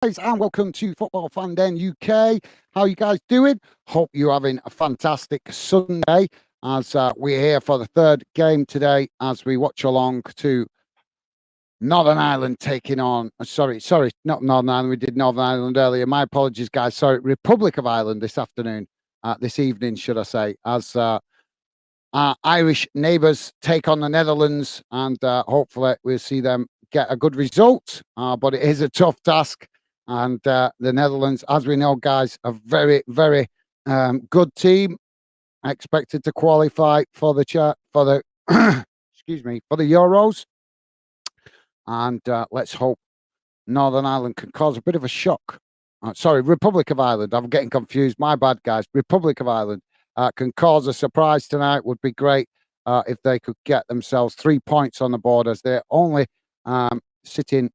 Guys, and welcome to Football Fan Den UK. How you guys doing? Hope you're having a fantastic Sunday as we're here for the third game today as we watch along to Northern Ireland taking on, sorry, not Northern Ireland. We did Northern Ireland earlier. My apologies, guys. Sorry, Republic of Ireland this afternoon, this evening, should I say, as our Irish neighbours take on the Netherlands, and hopefully we'll see them get a good result. But it is a tough task. And the Netherlands, as we know, guys, a very, very good team, expected to qualify for the excuse me, for the Euros. And let's hope Northern Ireland can cause a bit of a shock. Sorry, Republic of Ireland. I'm getting confused. My bad, guys. Republic of Ireland can cause a surprise tonight. Would be great if they could get themselves 3 points on the board, as they're only sitting.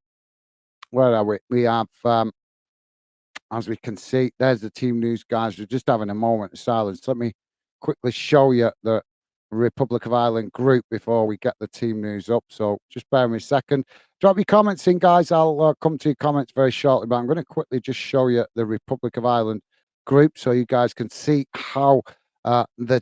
Where are we? We have, as we can see, there's the team news, guys. We're just having a moment of silence. Let me quickly show you the Republic of Ireland group before we get the team news up. So just bear with me a second. Drop your comments in, guys. I'll come to your comments very shortly, but I'm going to quickly just show you the Republic of Ireland group so you guys can see how the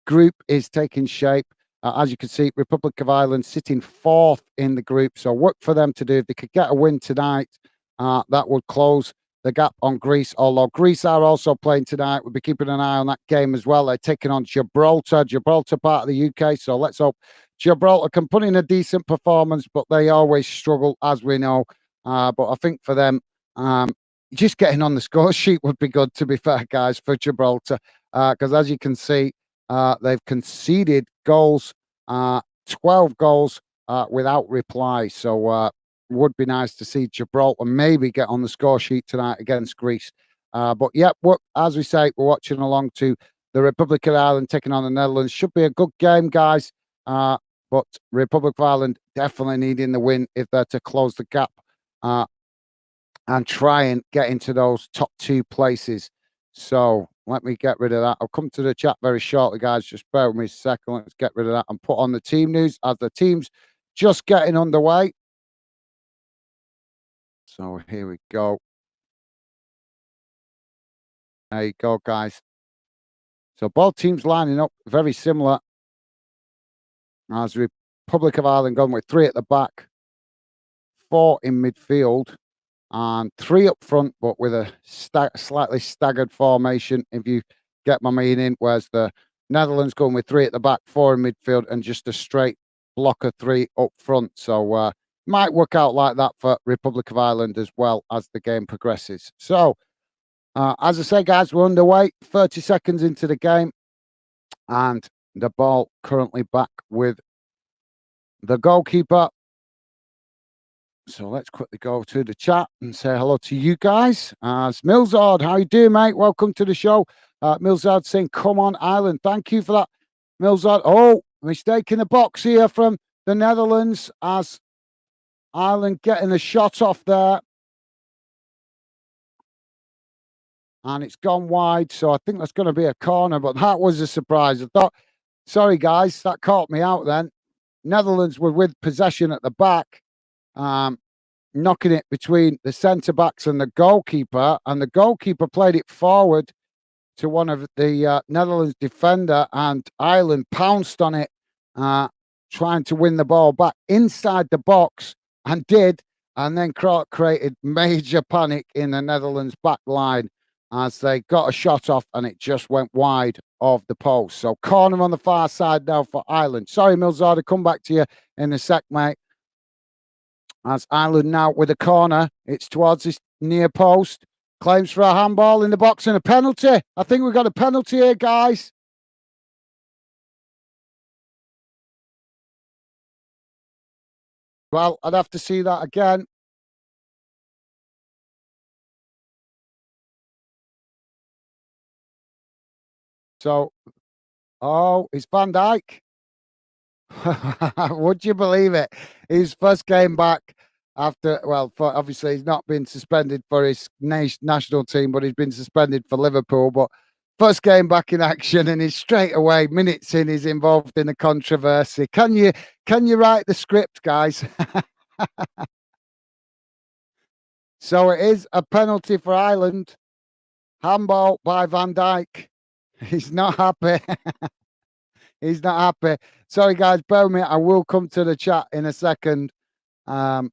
group is taking shape. As you can see, Republic of Ireland sitting fourth in the group. So work for them to do. If they could get a win tonight, that would close the gap on Greece. Although Greece are also playing tonight. We'll be keeping an eye on that game as well. They're taking on Gibraltar. Gibraltar part of the UK. So let's hope Gibraltar can put in a decent performance, but they always struggle, as we know. But I think for them, just getting on the score sheet would be good, to be fair, guys, for Gibraltar. Because as you can see, they've conceded goals, 12 goals without reply. So would be nice to see Gibraltar maybe get on the score sheet tonight against Greece. But yeah, as we say, we're watching along to the Republic of Ireland taking on the Netherlands. Should be a good game, guys. But Republic of Ireland definitely needing the win if they're to close the gap and try and get into those top two places. So let me get rid of that. I'll come to the chat very shortly, guys. Just bear with me a second. Let's get rid of that and put on the team news as the team's just getting underway. So here we go. There you go, guys. So both teams lining up very similar. As Republic of Ireland going with 3 at the back, 4 in midfield, and 3 up front, but with a slightly staggered formation, if you get my meaning, whereas the Netherlands going with 3 at the back, 4 in midfield, and just a straight block of 3 up front. So might work out like that for Republic of Ireland as well as the game progresses. So, as I say, guys, we're underway, 30 seconds into the game, and the ball currently back with the goalkeeper. So let's quickly go to the chat and say hello to you guys. It's Milzard. How you doing, mate? Welcome to the show. Milzard saying, come on, Ireland. Thank you for that, Milzard. Oh, mistake in the box here from the Netherlands as Ireland getting a shot off there. And it's gone wide. So I think that's going to be a corner, but that was a surprise. I thought, sorry, guys, that caught me out then. Netherlands were with possession at the back. Knocking it between the centre backs and the goalkeeper played it forward to one of the Netherlands defender, and Ireland pounced on it, trying to win the ball back inside the box, and did, and then created major panic in the Netherlands back line as they got a shot off and it just went wide of the post. So corner on the far side now for Ireland. Sorry, Milzard, I'll come back to you in a sec, mate. As Ireland now with a corner, it's towards this near post. Claims for a handball in the box and a penalty. I think we've got a penalty here, guys. Well, I'd have to see that again. So, oh, it's Van Dijk. Would you believe it? His first game back after, well, obviously he's not been suspended for his national team, but he's been suspended for Liverpool. But first game back in action, and he's straight away, minutes in, he's involved in a controversy. Can you write the script, guys? So it is a penalty for Ireland. Handball by Van Dijk. He's not happy. He's not happy. Sorry, guys, bear with me. I will come to the chat in a second. We're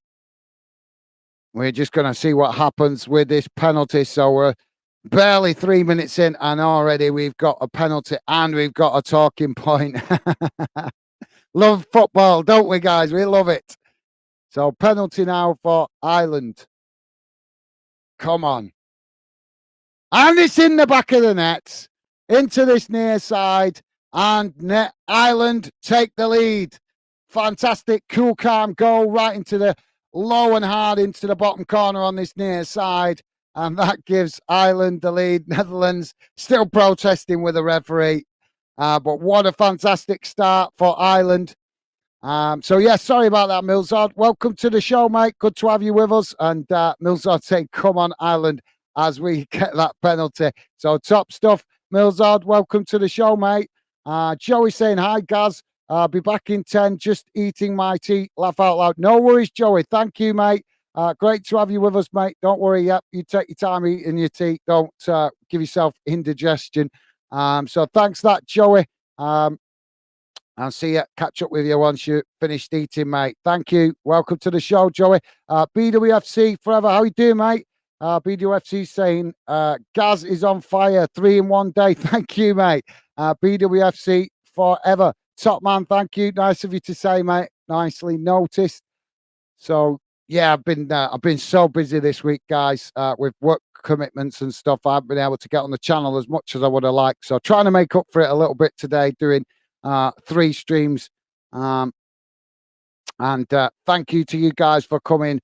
just going to see what happens with this penalty. So we're barely 3 minutes in, and already we've got a penalty and we've got a talking point. Love football, don't we, guys? We love it. So penalty now for Ireland. Come on. And it's in the back of the net, into this near side, and Ireland take the lead. Fantastic, cool, calm goal right into the low and hard into the bottom corner on this near side. And that gives Ireland the lead. Netherlands still protesting with the referee. But what a fantastic start for Ireland. So, yeah, sorry about that, Milzard. Welcome to the show, mate. Good to have you with us. And Milzard saying, come on, Ireland, as we get that penalty. So, top stuff. Milzard, welcome to the show, mate. Joey saying, hi, Gaz. I'll be back in 10, just eating my tea. Laugh out loud. No worries, Joey. Thank you, mate. Great to have you with us, mate. Don't worry. Yep, you take your time eating your tea. Don't give yourself indigestion. So thanks for that, Joey. I'll see you. Catch up with you once you finished eating, mate. Thank you. Welcome to the show, Joey. BWFC forever. How you doing, mate? BWFC saying, Gaz is on fire. 3 in 1 day. Thank you, mate. BWFC forever. Top man, thank you. Nice of you to say, mate. Nicely noticed. So yeah, I've been so busy this week, guys, with work commitments and stuff. I haven't been able to get on the channel as much as I would have liked. So trying to make up for it a little bit today, doing 3 streams. And thank you to you guys for coming,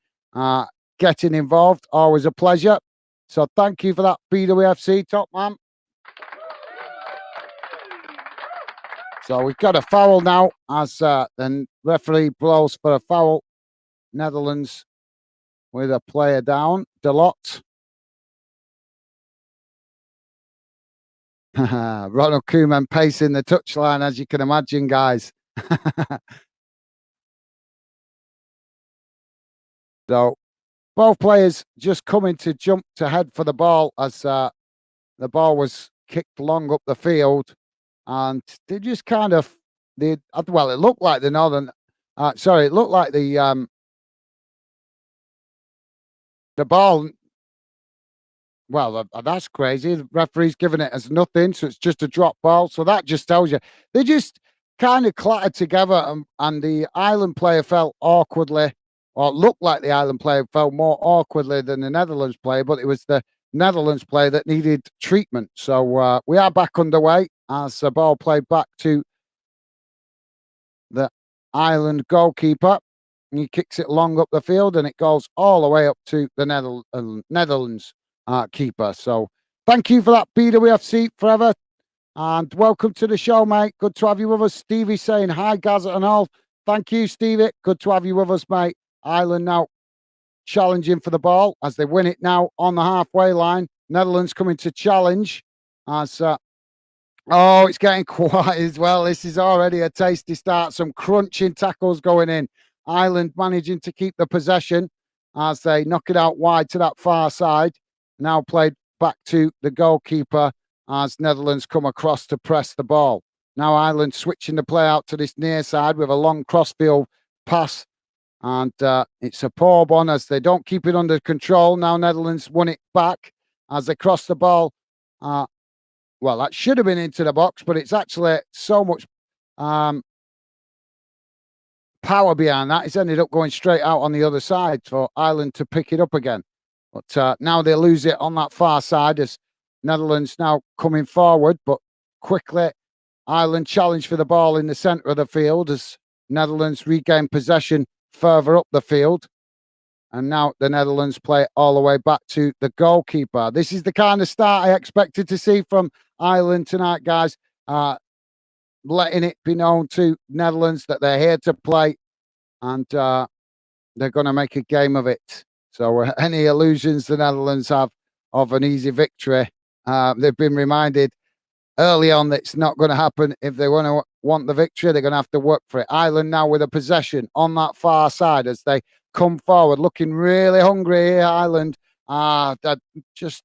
getting involved. Always a pleasure. So thank you for that, BWFC, top man. So we've got a foul now as the referee blows for a foul. Netherlands with a player down. Delot. Ronald Koeman pacing the touchline, as you can imagine, guys. So both players just coming to jump to head for the ball as the ball was kicked long up the field. And they just kind of, it looked like the Northern, it looked like the ball, that's crazy. The referee's giving it as nothing, so it's just a drop ball. So that just tells you, they just kind of clattered together, and the Ireland player fell awkwardly, or it looked like the Ireland player fell more awkwardly than the Netherlands player, but it was the Netherlands player that needed treatment. So we are back underway as the ball played back to the Ireland goalkeeper. And he kicks it long up the field, and it goes all the way up to the Netherlands keeper. So thank you for that, BWFC forever. And welcome to the show, mate. Good to have you with us. Stevie saying hi, Gaza and all. Thank you, Stevie. Good to have you with us, mate. Ireland now challenging for the ball as they win it now on the halfway line. Netherlands coming to challenge as it's getting quiet as well. This is already a tasty start. Some crunching tackles going in. Ireland managing to keep the possession as they knock it out wide to that far side. Now played back to the goalkeeper as Netherlands come across to press the ball. Now Ireland switching the play out to this near side with a long crossfield pass. And it's a poor one as they don't keep it under control. Now Netherlands won it back as they cross the ball. That should have been into the box, but it's actually so much power behind that. It's ended up going straight out on the other side for Ireland to pick it up again. But now they lose it on that far side as Netherlands now coming forward, but quickly Ireland challenge for the ball in the centre of the field as Netherlands regain possession further up the field. And now the Netherlands play it all the way back to the goalkeeper. This is the kind of start I expected to see from Ireland tonight, guys. Letting it be known to Netherlands that they're here to play and they're going to make a game of it. So any illusions the Netherlands have of an easy victory, they've been reminded early on that it's not going to happen. If they want the victory, they're going to have to work for it. Ireland now with a possession on that far side as they come forward, looking really hungry here, Ireland. They're just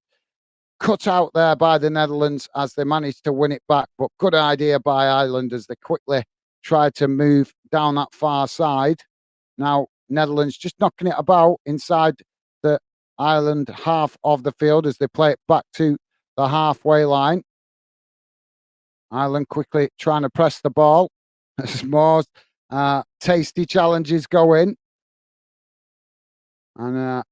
cut out there by the Netherlands as they managed to win it back. But good idea by Ireland as they quickly tried to move down that far side. Now, Netherlands just knocking it about inside the Ireland half of the field as they play it back to the halfway line. Ireland quickly trying to press the ball as more tasty challenges go in. And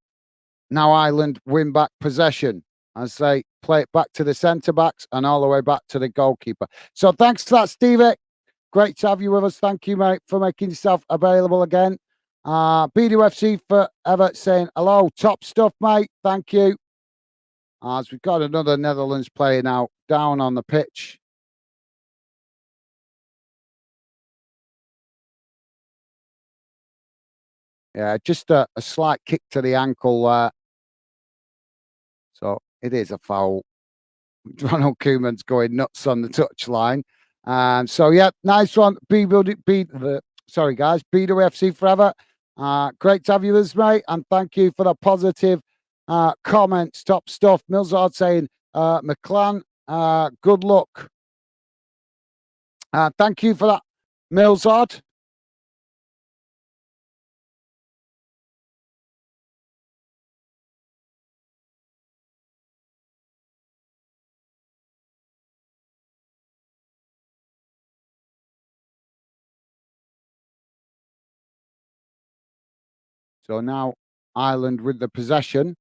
now Ireland win back possession as they play it back to the centre backs and all the way back to the goalkeeper. So thanks for that, Stevie. Great to have you with us. Thank you, mate, for making yourself available again. BDUFC forever saying hello. Top stuff, mate. Thank you. As we've got another Netherlands player now down on the pitch. Yeah, just a slight kick to the ankle there. So it is a foul. Ronald Koeman's going nuts on the touchline. So yeah, nice one. Sorry guys, BWFC forever. Great to have you with us, mate, and thank you for the positive comments. Top stuff. Millsard saying, McClan, good luck. Thank you for that, Millsard. So now Ireland with the possession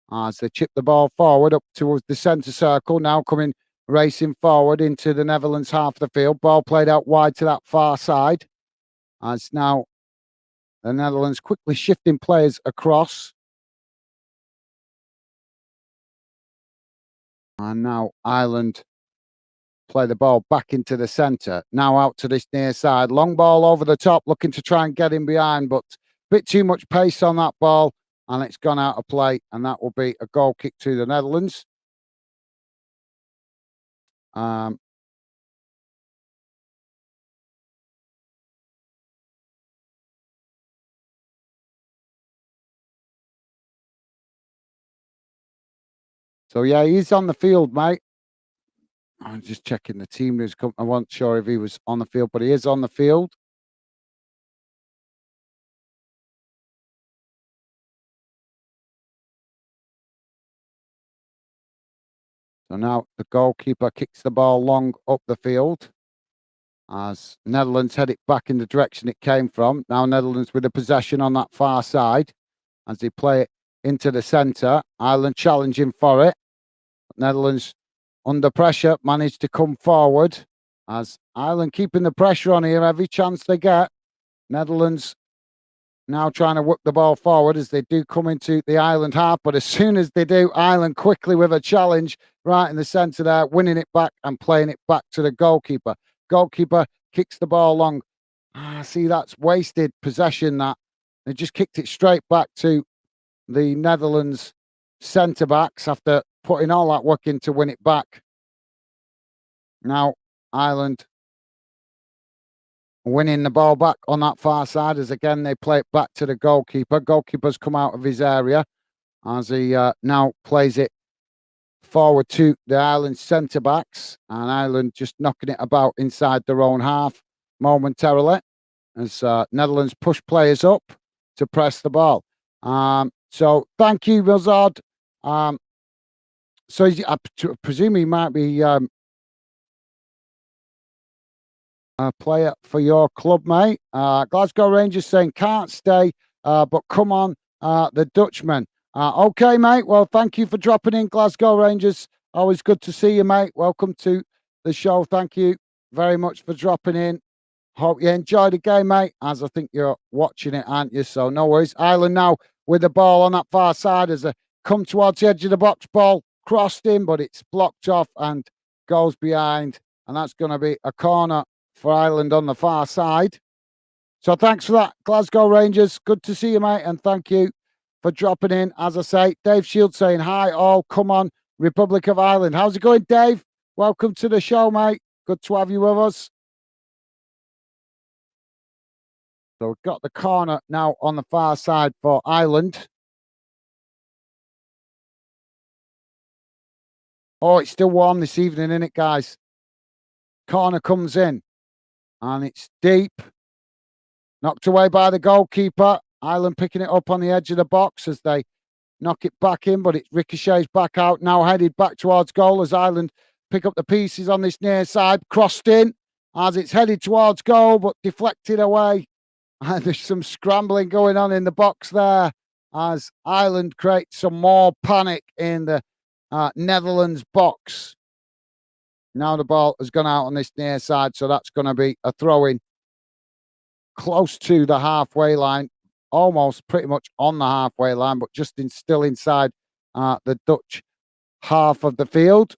as they chip the ball forward up towards the centre circle. Now coming racing forward into the Netherlands half of the field. Ball played out wide to that far side. As now the Netherlands quickly shifting players across. And now Ireland play the ball back into the centre. Now out to this near side. Long ball over the top, looking to try and get in behind, but a bit too much pace on that ball. And it's gone out of play. And that will be a goal kick to the Netherlands. So yeah, he's on the field, mate. I'm just checking the team who's come. I wasn't sure if he was on the field, but he is on the field. So now the goalkeeper kicks the ball long up the field as Netherlands head it back in the direction it came from. Now Netherlands with the possession on that far side as they play it into the centre. Ireland challenging for it. Netherlands under pressure managed to come forward as Ireland keeping the pressure on here every chance they get. Netherlands now trying to whip the ball forward as they do come into the Ireland half. But as soon as they do, Ireland quickly with a challenge right in the centre there, winning it back and playing it back to the goalkeeper. Goalkeeper kicks the ball long. See, that's wasted possession that. They just kicked it straight back to the Netherlands centre backs after putting all that work in to win it back. Now, Ireland winning the ball back on that far side as again they play it back to the goalkeeper. Goalkeeper's come out of his area as he now plays it forward to the Ireland centre backs, and Ireland just knocking it about inside their own half momentarily as Netherlands push players up to press the ball. So thank you, Millsard. So I presume he might be a player for your club, mate. Glasgow Rangers saying can't stay, but come on, the Dutchman. Okay, mate. Well, thank you for dropping in, Glasgow Rangers. Always good to see you, mate. Welcome to the show. Thank you very much for dropping in. Hope you enjoyed the game, mate, as I think you're watching it, aren't you? So no worries. Ireland now with the ball on that far side as they come towards the edge of the box. Ball crossed in, but it's blocked off and goes behind. And that's going to be a corner for Ireland on the far side. So thanks for that, Glasgow Rangers. Good to see you, mate, and thank you for dropping in. As I say, Dave Shields saying hi all. Come on, Republic of Ireland. How's it going, Dave? Welcome to the show, mate. Good to have you with us. So we've got the corner now on the far side for Ireland. Oh, it's still warm this evening, isn't it, guys? Corner comes in and it's deep. Knocked away by the goalkeeper. Ireland picking it up on the edge of the box as they knock it back in, but it ricochets back out. Now headed back towards goal as Ireland pick up the pieces on this near side. Crossed in as it's headed towards goal, but deflected away. And there's some scrambling going on in the box there as Ireland creates some more panic in the Netherlands box. Now the ball has gone out on this near side, so that's going to be a throw-in close to the halfway line, almost pretty much on the halfway line, but just still inside the Dutch half of the field.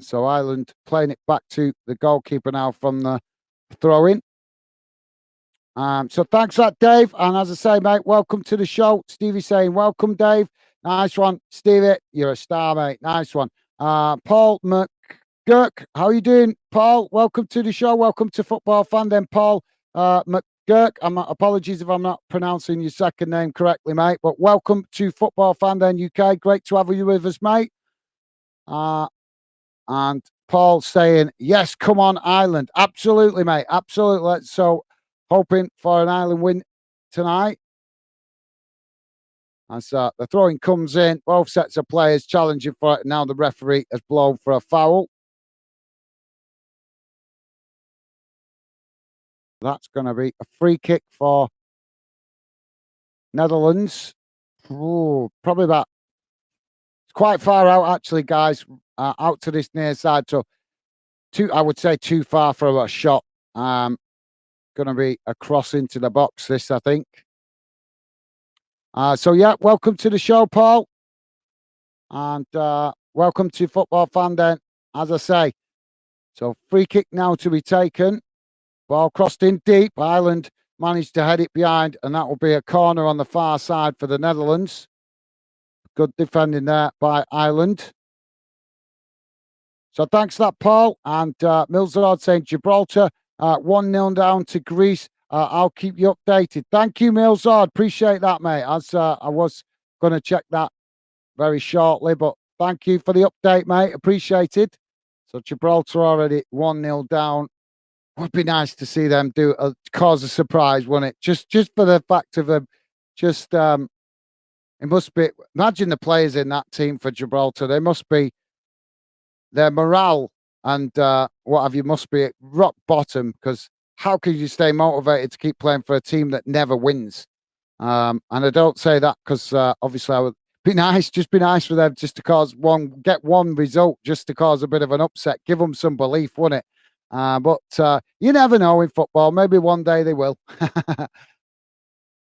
So Ireland playing it back to the goalkeeper now from the throw-in. So thanks for that, Dave. And as I say, mate, welcome to the show. Stevie saying, welcome, Dave. Nice one. Stevie, you're a star, mate. Nice one. Paul McGurk, how are you doing, Paul? Welcome to the show. Welcome to Football Fan. Then Paul McGurk, apologies if I'm not pronouncing your second name correctly, mate, but welcome to Football Fan then UK. Great to have you with us, mate. And Paul saying, yes, come on, Ireland. Absolutely, mate. Absolutely. So hoping for an Ireland win tonight. As the throwing comes in, both sets of players challenging for it. Now the referee has blown for a foul. That's going to be a free kick for Netherlands. Ooh, probably about, it's quite far out actually, guys, out to this near side. So I would say too far for a shot. Going to be a cross into the box, this, I think. So yeah, welcome to the show, Paul. And welcome to Football Fan then, as I say. So free kick now to be taken. Ball crossed in deep. Ireland managed to head it behind, and that will be a corner on the far side for the Netherlands. Good defending there by Ireland. So thanks for that, Paul. And Milzard saying Gibraltar 1-0 down to Greece. I'll keep you updated. Thank you, Milzard. Appreciate that, mate. As I was going to check that very shortly, but thank you for the update, mate. Appreciated. So Gibraltar already 1-0 down. Would be nice to see them cause a surprise, wouldn't it? Just for the fact of them, it must be. Imagine the players in that team for Gibraltar. They must be. Their morale and what have you must be at rock bottom, because how can you stay motivated to keep playing for a team that never wins? And I don't say that because obviously I would be nice for them just to get one result, just to cause a bit of an upset, give them some belief, wouldn't it? But you never know in football. Maybe one day they will.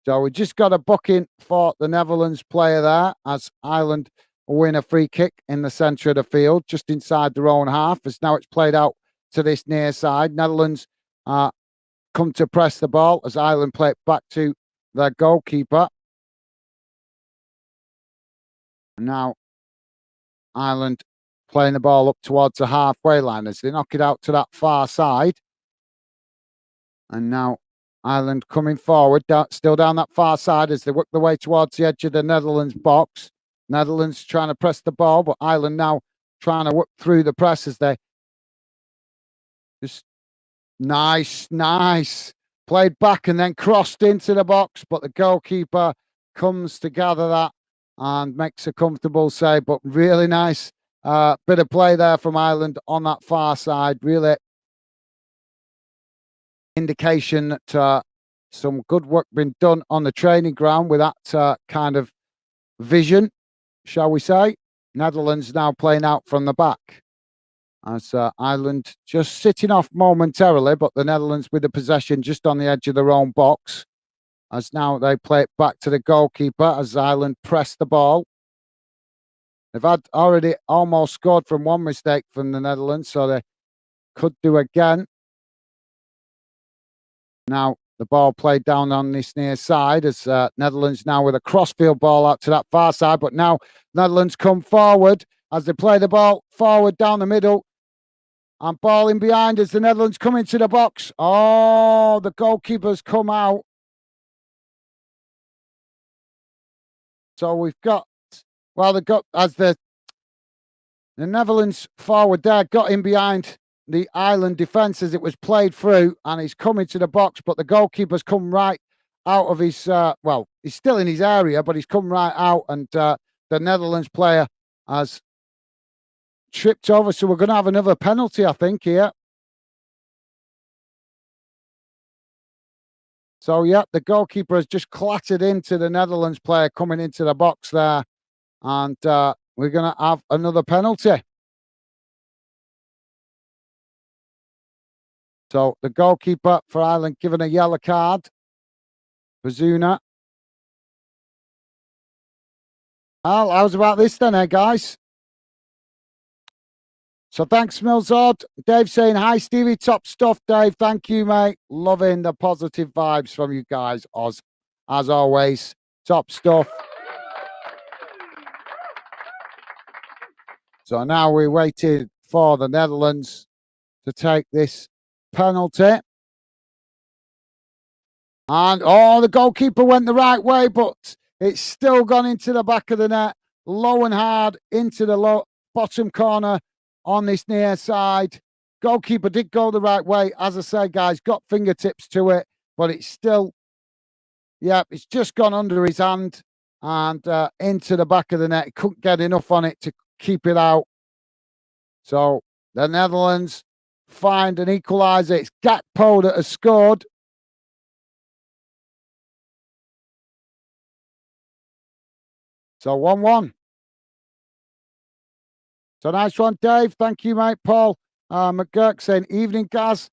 So we just got a booking for the Netherlands player there as Ireland win a free kick in the centre of the field, just inside their own half. As now it's played out to this near side. Netherlands come to press the ball as Ireland play it back to their goalkeeper. And now Ireland playing the ball up towards the halfway line as they knock it out to that far side. And now Ireland coming forward, still down that far side as they work their way towards the edge of the Netherlands box. Netherlands trying to press the ball, but Ireland now trying to work through the press as they just nice played back and then crossed into the box, but the goalkeeper comes to gather that and makes a comfortable save. But really nice bit of play there from Ireland on that far side. Really indication that some good work been done on the training ground with that kind of vision, shall we say. Netherlands now playing out from the back as Ireland just sitting off momentarily, but the Netherlands with the possession just on the edge of their own box as now they play it back to the goalkeeper as Ireland press the ball. They've had already almost scored from one mistake from the Netherlands, so they could do again. Now the ball played down on this near side as Netherlands now with a crossfield ball out to that far side, but now Netherlands come forward as they play the ball forward down the middle and ball in behind as the Netherlands come into the box. Oh, the goalkeeper's come out So we've got, well, they've got, as the Netherlands forward there got in behind the Ireland defence as it was played through, and he's coming to the box, but the goalkeeper's come right out of his, well, he's still in his area, but he's come right out, and the Netherlands player has tripped over. So we're going to have another penalty, I think, here. So, yeah, the goalkeeper has just clattered into the Netherlands player coming into the box there, and we're going to have another penalty. So the goalkeeper for Ireland given a yellow card. Bazuna. Well, how's about this then, guys? So thanks, Millsord. Dave saying, hi, Stevie. Top stuff, Dave. Thank you, mate. Loving the positive vibes from you guys, as always. Top stuff. So now we're waiting for the Netherlands to take this penalty. And, the goalkeeper went the right way, but it's still gone into the back of the net. Low and hard into the bottom corner on this near side. Goalkeeper did go the right way. As I say, guys, got fingertips to it, but it's still, it's just gone under his hand and into the back of the net. He couldn't get enough on it to keep it out. So the Netherlands find an equaliser. It's Gakpo that has scored. So 1-1. So nice one, Dave. Thank you, mate. Paul McGurk saying, evening, Gaz.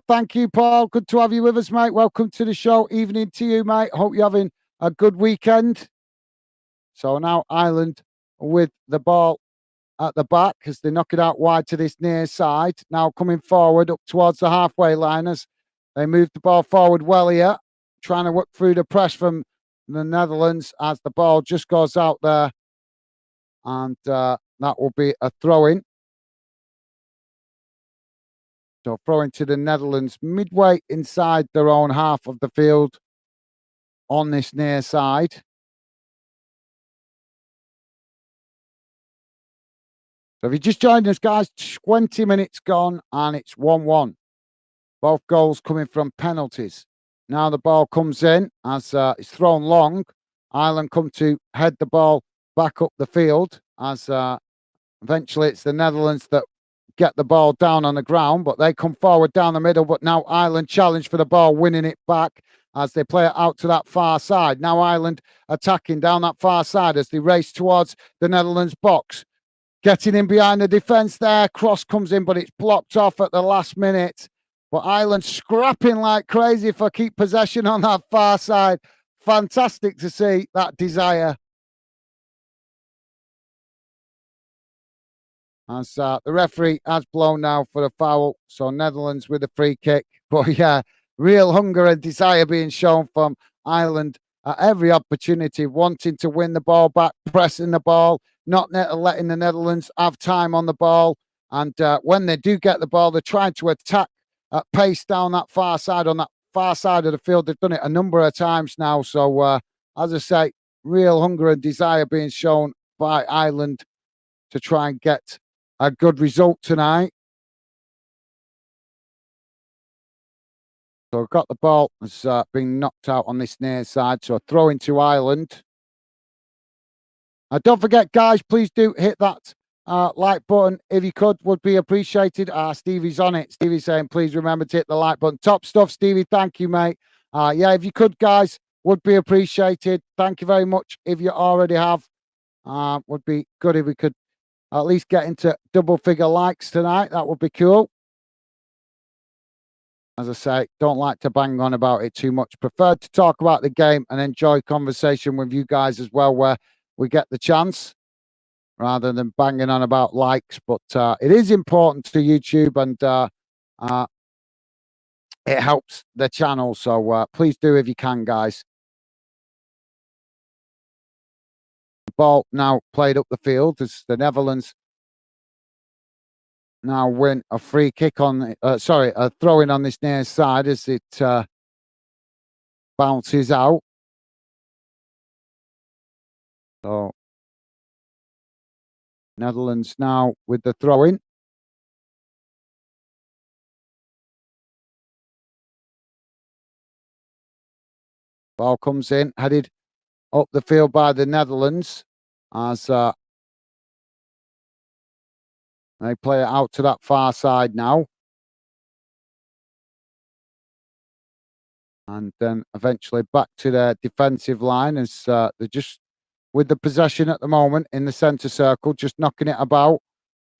Thank you, Paul. Good to have you with us, mate. Welcome to the show. Evening to you, mate. Hope you're having a good weekend. So now Ireland with the ball at the back as they knock it out wide to this near side. Now coming forward up towards the halfway line as they move the ball forward well here. Trying to work through the press from the Netherlands as the ball just goes out there. And that will be a throw-in. So throwing to the Netherlands midway inside their own half of the field on this near side. So if you just joined us, guys, 20 minutes gone and it's 1-1. Both goals coming from penalties. Now the ball comes in as it's thrown long. Ireland come to head the ball back up the field as eventually it's the Netherlands that get the ball down on the ground, but they come forward down the middle. But now Ireland challenge for the ball, winning it back as they play it out to that far side. Now Ireland attacking down that far side as they race towards the Netherlands box. Getting in behind the defence there. Cross comes in, but it's blocked off at the last minute. But Ireland scrapping like crazy for keep possession on that far side. Fantastic to see that desire. As the referee has blown now for the foul. So Netherlands with a free kick. But yeah, real hunger and desire being shown from Ireland at every opportunity, wanting to win the ball back, pressing the ball, not letting the Netherlands have time on the ball. And when they do get the ball, they're trying to attack at pace down that far side, on that far side of the field. They've done it a number of times now. So, as I say, real hunger and desire being shown by Ireland to try and get a good result tonight. So we've got the ball has been knocked out on this near side. So a throw into Ireland. Don't forget, guys, please do hit that like button. If you could, would be appreciated. Stevie's on it. Stevie's saying, please remember to hit the like button. Top stuff, Stevie. Thank you, mate. Yeah, if you could, guys, would be appreciated. Thank you very much. If you already have, would be good if we could at least get into double figure likes tonight. That would be cool. As I say, don't like to bang on about it too much. Prefer to talk about the game and enjoy conversation with you guys as well, where we get the chance, rather than banging on about likes. But it is important to YouTube, and it helps the channel. So please do if you can, guys. Ball now played up the field as the Netherlands now win a free kick on, a throw in on this near side as it bounces out. So Netherlands now with the throw in. Ball comes in, headed up the field by the Netherlands as they play it out to that far side now. And then eventually back to their defensive line as they're just with the possession at the moment in the centre circle, just knocking it about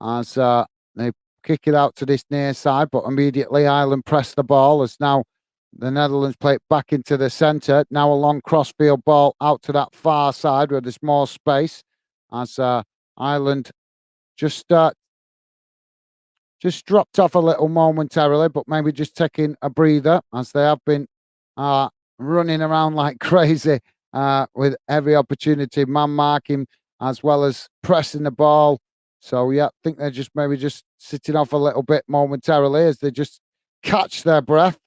as they kick it out to this near side. But immediately Ireland press the ball as now the Netherlands play it back into the centre. Now a long crossfield ball out to that far side where there's more space as Ireland just dropped off a little momentarily, but maybe just taking a breather as they have been running around like crazy with every opportunity, man marking as well as pressing the ball. So yeah, I think they're just maybe just sitting off a little bit momentarily as they just catch their breath.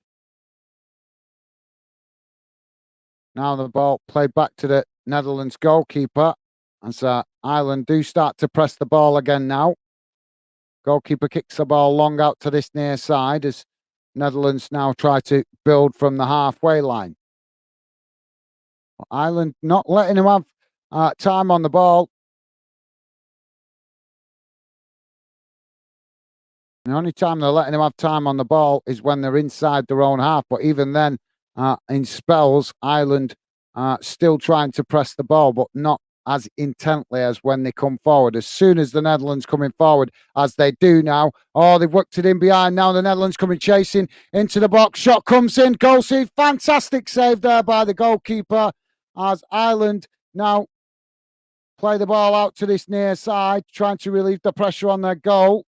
Now the ball played back to the Netherlands goalkeeper as Ireland do start to press the ball again now. Goalkeeper kicks the ball long out to this near side as Netherlands now try to build from the halfway line. Ireland not letting him have time on the ball. The only time they're letting him have time on the ball is when they're inside their own half. But even then, in spells, Ireland still trying to press the ball, but not as intently as when they come forward. As soon as the Netherlands coming forward, as they do now, oh, they've worked it in behind. Now the Netherlands coming chasing into the box. Shot comes in. Goal save. Fantastic save there by the goalkeeper as Ireland now play the ball out to this near side, trying to relieve the pressure on their goal.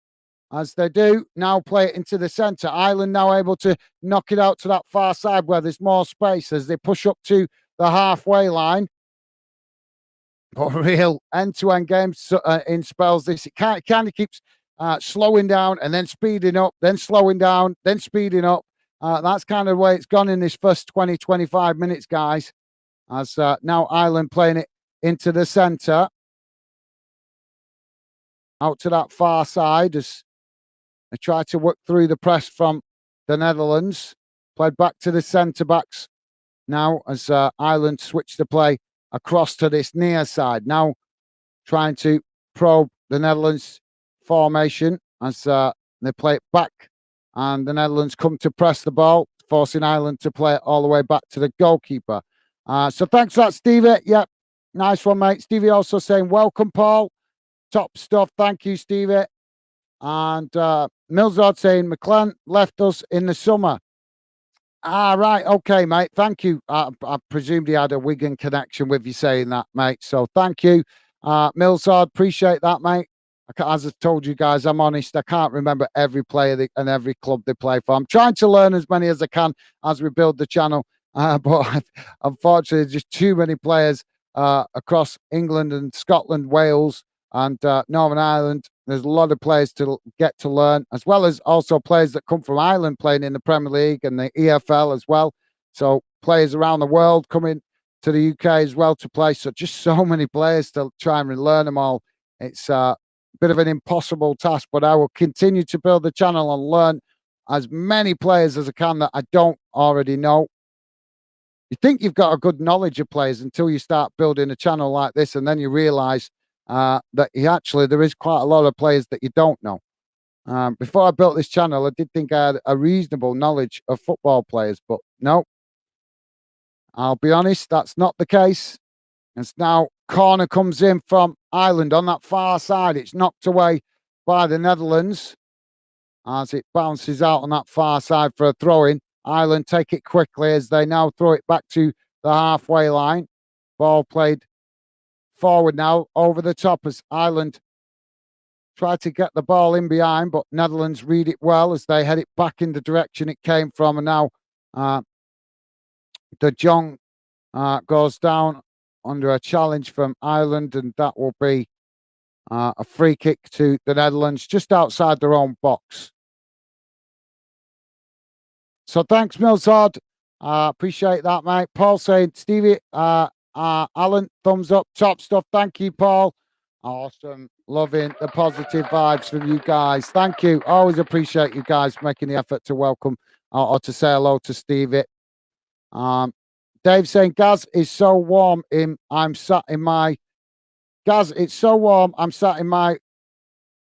As they do, now play it into the centre. Ireland now able to knock it out to that far side where there's more space as they push up to the halfway line. But real end-to-end games in spells. This it kind of keeps slowing down and then speeding up, then slowing down, then speeding up. That's kind of the way it's gone in this first 20, 25 minutes, guys. As now Ireland playing it into the centre. Out to that far side as they try to work through the press from the Netherlands. Played back to the centre-backs now as Ireland switch the play across to this near side. Now trying to probe the Netherlands formation as they play it back. And the Netherlands come to press the ball, forcing Ireland to play it all the way back to the goalkeeper. So thanks for that, Stevie. Yep, nice one, mate. Stevie also saying, welcome, Paul. Top stuff. Thank you, Stevie. And Milzard saying, McClan left us in the summer. Right. Okay, mate. Thank you. I presumed he had a Wigan connection with you saying that, mate. So thank you. Milzard, appreciate that, mate. As I told you guys, I'm honest. I can't remember every player and every club they play for. I'm trying to learn as many as I can as we build the channel. But unfortunately, just too many players across England and Scotland, Wales, and Northern Ireland. There's a lot of players to get to learn, as well as also players that come from Ireland playing in the Premier League and the EFL as well. So players around the world coming to the UK as well to play. So just so many players to try and learn them all. It's a bit of an impossible task, but I will continue to build the channel and learn as many players as I can that I don't already know. You think you've got a good knowledge of players until you start building a channel like this, and then you realise that there is quite a lot of players that you don't know. Before I built this channel, I did think I had a reasonable knowledge of football players, but no, I'll be honest, that's not the case. As now corner comes in from Ireland on that far side. It's knocked away by the Netherlands as it bounces out on that far side for a throw-in. Ireland take it quickly as they now throw it back to the halfway line. Ball played forward now over the top as Ireland try to get the ball in behind, but Netherlands read it well as they head it back in the direction it came from. And now De Jong goes down under a challenge from Ireland, and that will be a free kick to the Netherlands just outside their own box. So thanks, Milzard. Appreciate that, mate. Paul saying, Stevie, I Alan, thumbs up, top stuff. Thank you, Paul. Awesome. Loving the positive vibes from you guys. Thank you. Always appreciate you guys making the effort to welcome or to say hello to Stevie. Dave saying, Gaz is so warm I'm sat in my Gaz, it's so warm. I'm sat in my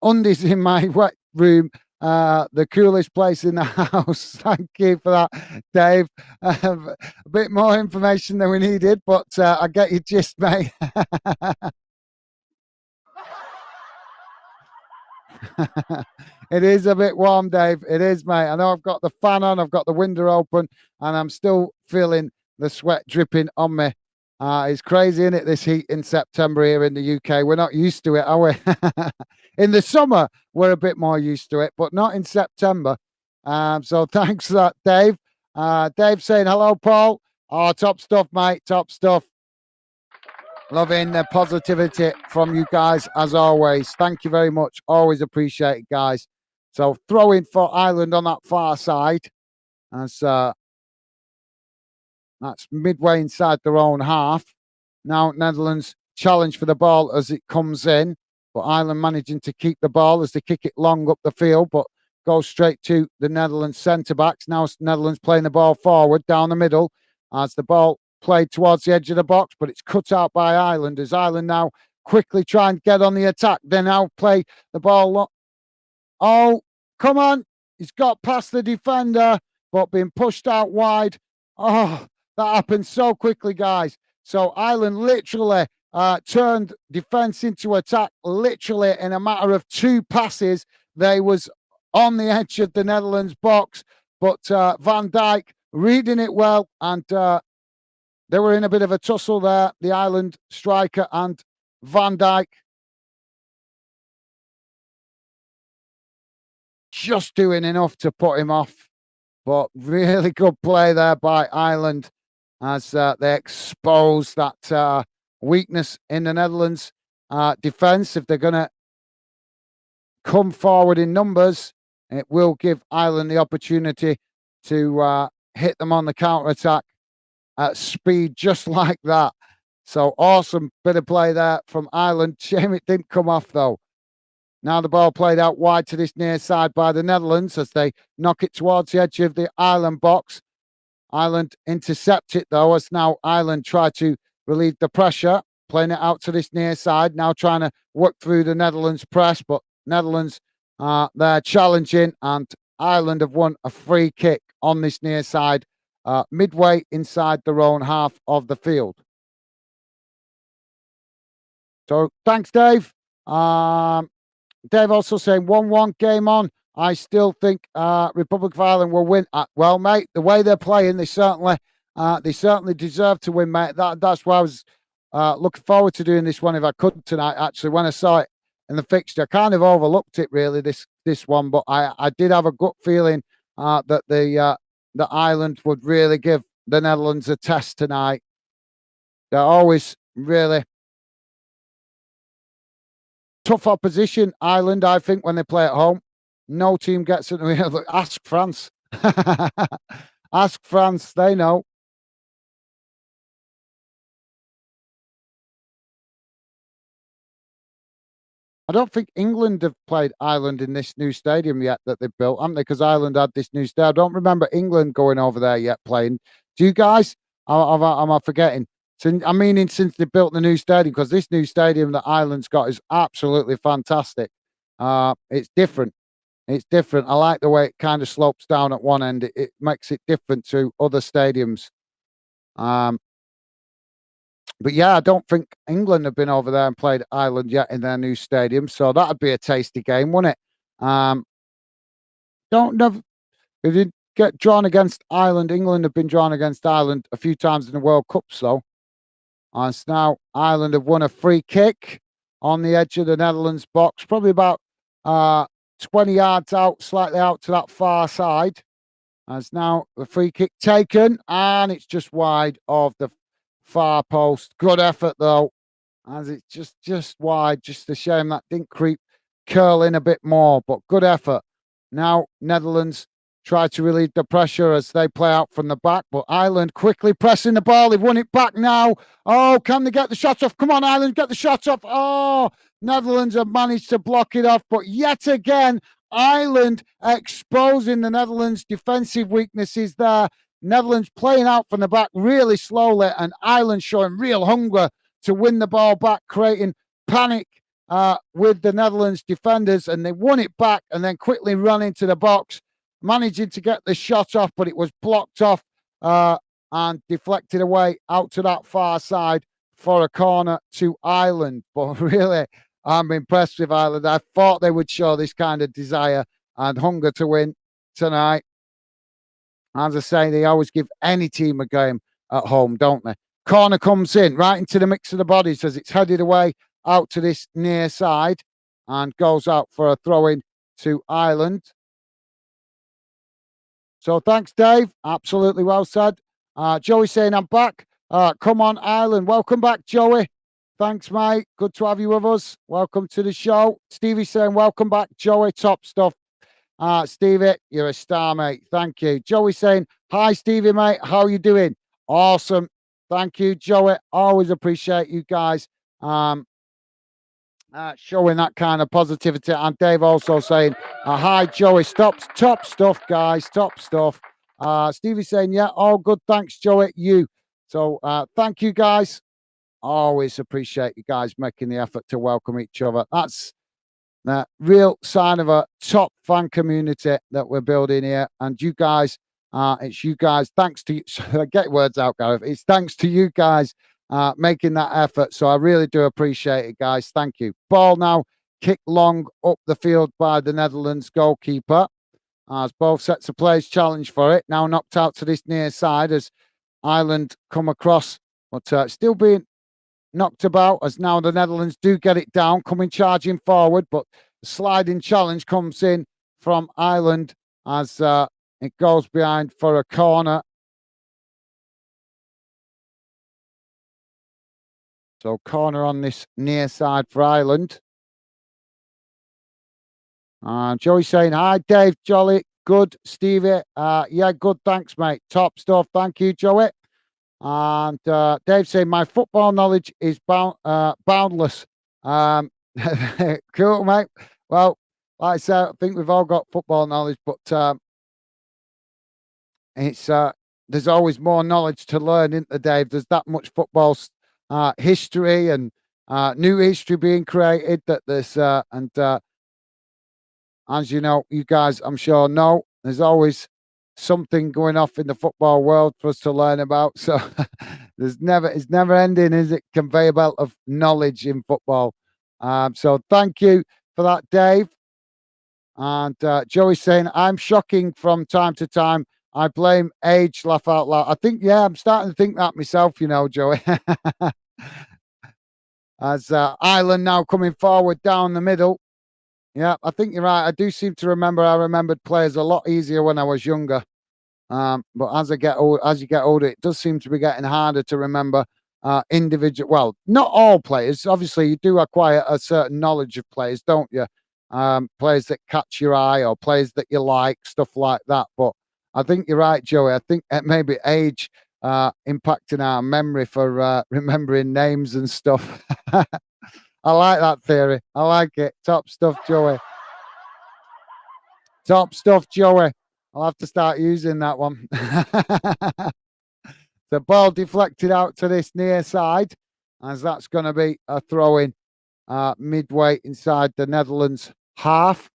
undies in my wet room. The coolest place in the house. Thank you for that, Dave. A bit more information than we needed, but I get your gist, mate. It is a bit warm, Dave. It is, mate. I know I've got the fan on, I've got the window open, and I'm still feeling the sweat dripping on me. It's crazy, isn't it, this heat in September here in the UK? We're not used to it, are we? In the summer, we're a bit more used to it, but not in September. So thanks for that, Dave. Dave saying, hello, Paul. Oh, top stuff, mate. Top stuff. Loving the positivity from you guys as always. Thank you very much. Always appreciate it, guys. So throwing for Ireland on that far side. As that's midway inside their own half. Now Netherlands challenge for the ball as it comes in, but Ireland managing to keep the ball as they kick it long up the field, but goes straight to the Netherlands centre backs. Now Netherlands playing the ball forward down the middle as the ball played towards the edge of the box, but it's cut out by Ireland as Ireland now quickly try and get on the attack. They now play the ball. Oh, come on. He's got past the defender, but being pushed out wide. Oh, that happened so quickly, guys. So Ireland literally turned defence into attack, literally in a matter of 2 passes. They was on the edge of the Netherlands box, but Van Dijk reading it well, and they were in a bit of a tussle there, the Ireland striker and Van Dijk. Just doing enough to put him off, but really good play there by Ireland as they expose that weakness in the Netherlands defence. If they're going to come forward in numbers, it will give Ireland the opportunity to hit them on the counter-attack at speed just like that. So awesome bit of play there from Ireland. Shame it didn't come off though. Now the ball played out wide to this near side by the Netherlands as they knock it towards the edge of the Ireland box. Ireland intercept it though as now Ireland try to relieve the pressure, playing it out to this near side, now trying to work through the Netherlands press, but Netherlands they're challenging and Ireland have won a free kick on this near side, midway inside their own half of the field. So thanks, Dave. Dave also saying 1-1 game on. I still think Republic of Ireland will win. Well, mate, the way they're playing, they certainly deserve to win, mate. That's why I was looking forward to doing this one if I could tonight. Actually, when I saw it in the fixture, I kind of overlooked it really this one, but I did have a gut feeling that the Ireland would really give the Netherlands a test tonight. They're always really tough opposition, Ireland, I think, when they play at home. No team gets it. Ask France. Ask France. They know. I don't think England have played Ireland in this new stadium yet that they've built, haven't they? Because Ireland had this new stadium. I don't remember England going over there yet playing. Do you guys? Am I forgetting? Since they built the new stadium, because this new stadium that Ireland's got is absolutely fantastic. It's different. It's different. I like the way it kind of slopes down at one end. It makes it different to other stadiums. But yeah, I don't think England have been over there and played Ireland yet in their new stadium. So that'd be a tasty game, wouldn't it? Don't know if you get drawn against Ireland. England have been drawn against Ireland a few times in the World Cups, though. And now Ireland have won a free kick on the edge of the Netherlands box, probably about 20 yards out, slightly out to that far side. As now the free kick taken, and it's just wide of the far post. Good effort though, as it's just wide. Just a shame that didn't curl in a bit more, but good effort. Now Netherlands try to relieve the pressure as they play out from the back. But Ireland quickly pressing the ball. They've won it back now. Oh, can they get the shot off? Come on, Ireland, get the shot off. Oh, Netherlands have managed to block it off. But yet again, Ireland exposing the Netherlands' defensive weaknesses there. Netherlands playing out from the back really slowly, and Ireland showing real hunger to win the ball back, creating panic with the Netherlands defenders, and they won it back and then quickly run into the box, managing to get the shot off, but it was blocked off and deflected away out to that far side for a corner to Ireland. But really, I'm impressed with Ireland. I thought they would show this kind of desire and hunger to win tonight. As I say, they always give any team a game at home, don't they? Corner comes in right into the mix of the bodies as it's headed away out to this near side and goes out for a throw-in to Ireland. So thanks, Dave. Absolutely well said. Joey saying, I'm back. Come on, Ireland. Welcome back, Joey. Thanks, mate. Good to have you with us. Welcome to the show. Stevie saying, welcome back, Joey. Top stuff. Stevie, you're a star, mate. Thank you. Joey saying, hi, Stevie, mate. How are you doing? Awesome. Thank you, Joey. Always appreciate you guys showing that kind of positivity. And Dave also saying, hi, Joey. Top stuff, guys. Top stuff. Stevie saying, yeah, all good. Thanks, Joey. You. So thank you, guys. Always appreciate you guys making the effort to welcome each other. That's the real sign of a top fan community that we're building here. And you guys, it's you guys. Thanks to you. Get words out, Gareth. It's thanks to you guys making that effort. So I really do appreciate it, guys. Thank you. Ball now kicked long up the field by the Netherlands goalkeeper. As both sets of players challenge for it. Now knocked out to this near side as Ireland come across, but still being knocked about as now the Netherlands do get it down, coming charging forward, but the sliding challenge comes in from Ireland as it goes behind for a corner. So corner on this near side for Ireland. Joey saying, hi, Dave, jolly, good, Stevie. Yeah, good, thanks, mate. Top stuff. Thank you, Joey. And Dave saying, my football knowledge is boundless. Cool, mate. Well, like I said, I think we've all got football knowledge, but it's there's always more knowledge to learn, isn't there, Dave? There's that much football history and new history being created that there's as you know, you guys, I'm sure know, there's always something going off in the football world for us to learn about. So it's never ending, is it? Conveyor belt of knowledge in football. So thank you for that, Dave. And Joey saying, I'm shocking from time to time. I blame age, laugh out loud. I think, yeah, I'm starting to think that myself, you know, Joey. As Ireland now coming forward down the middle. Yeah, I think you're right. I do seem to remember. I remembered players a lot easier when I was younger. But as you get older, it does seem to be getting harder to remember individual. Well, not all players. Obviously, you do acquire a certain knowledge of players, don't you? Players that catch your eye or players that you like, stuff like that. But I think you're right, Joey. I think maybe age impacting our memory for remembering names and stuff. I like that theory. I like it. Top stuff, Joey. Top stuff, Joey. I'll have to start using that one. The ball deflected out to this near side, as that's going to be a throw-in midway inside the Netherlands half.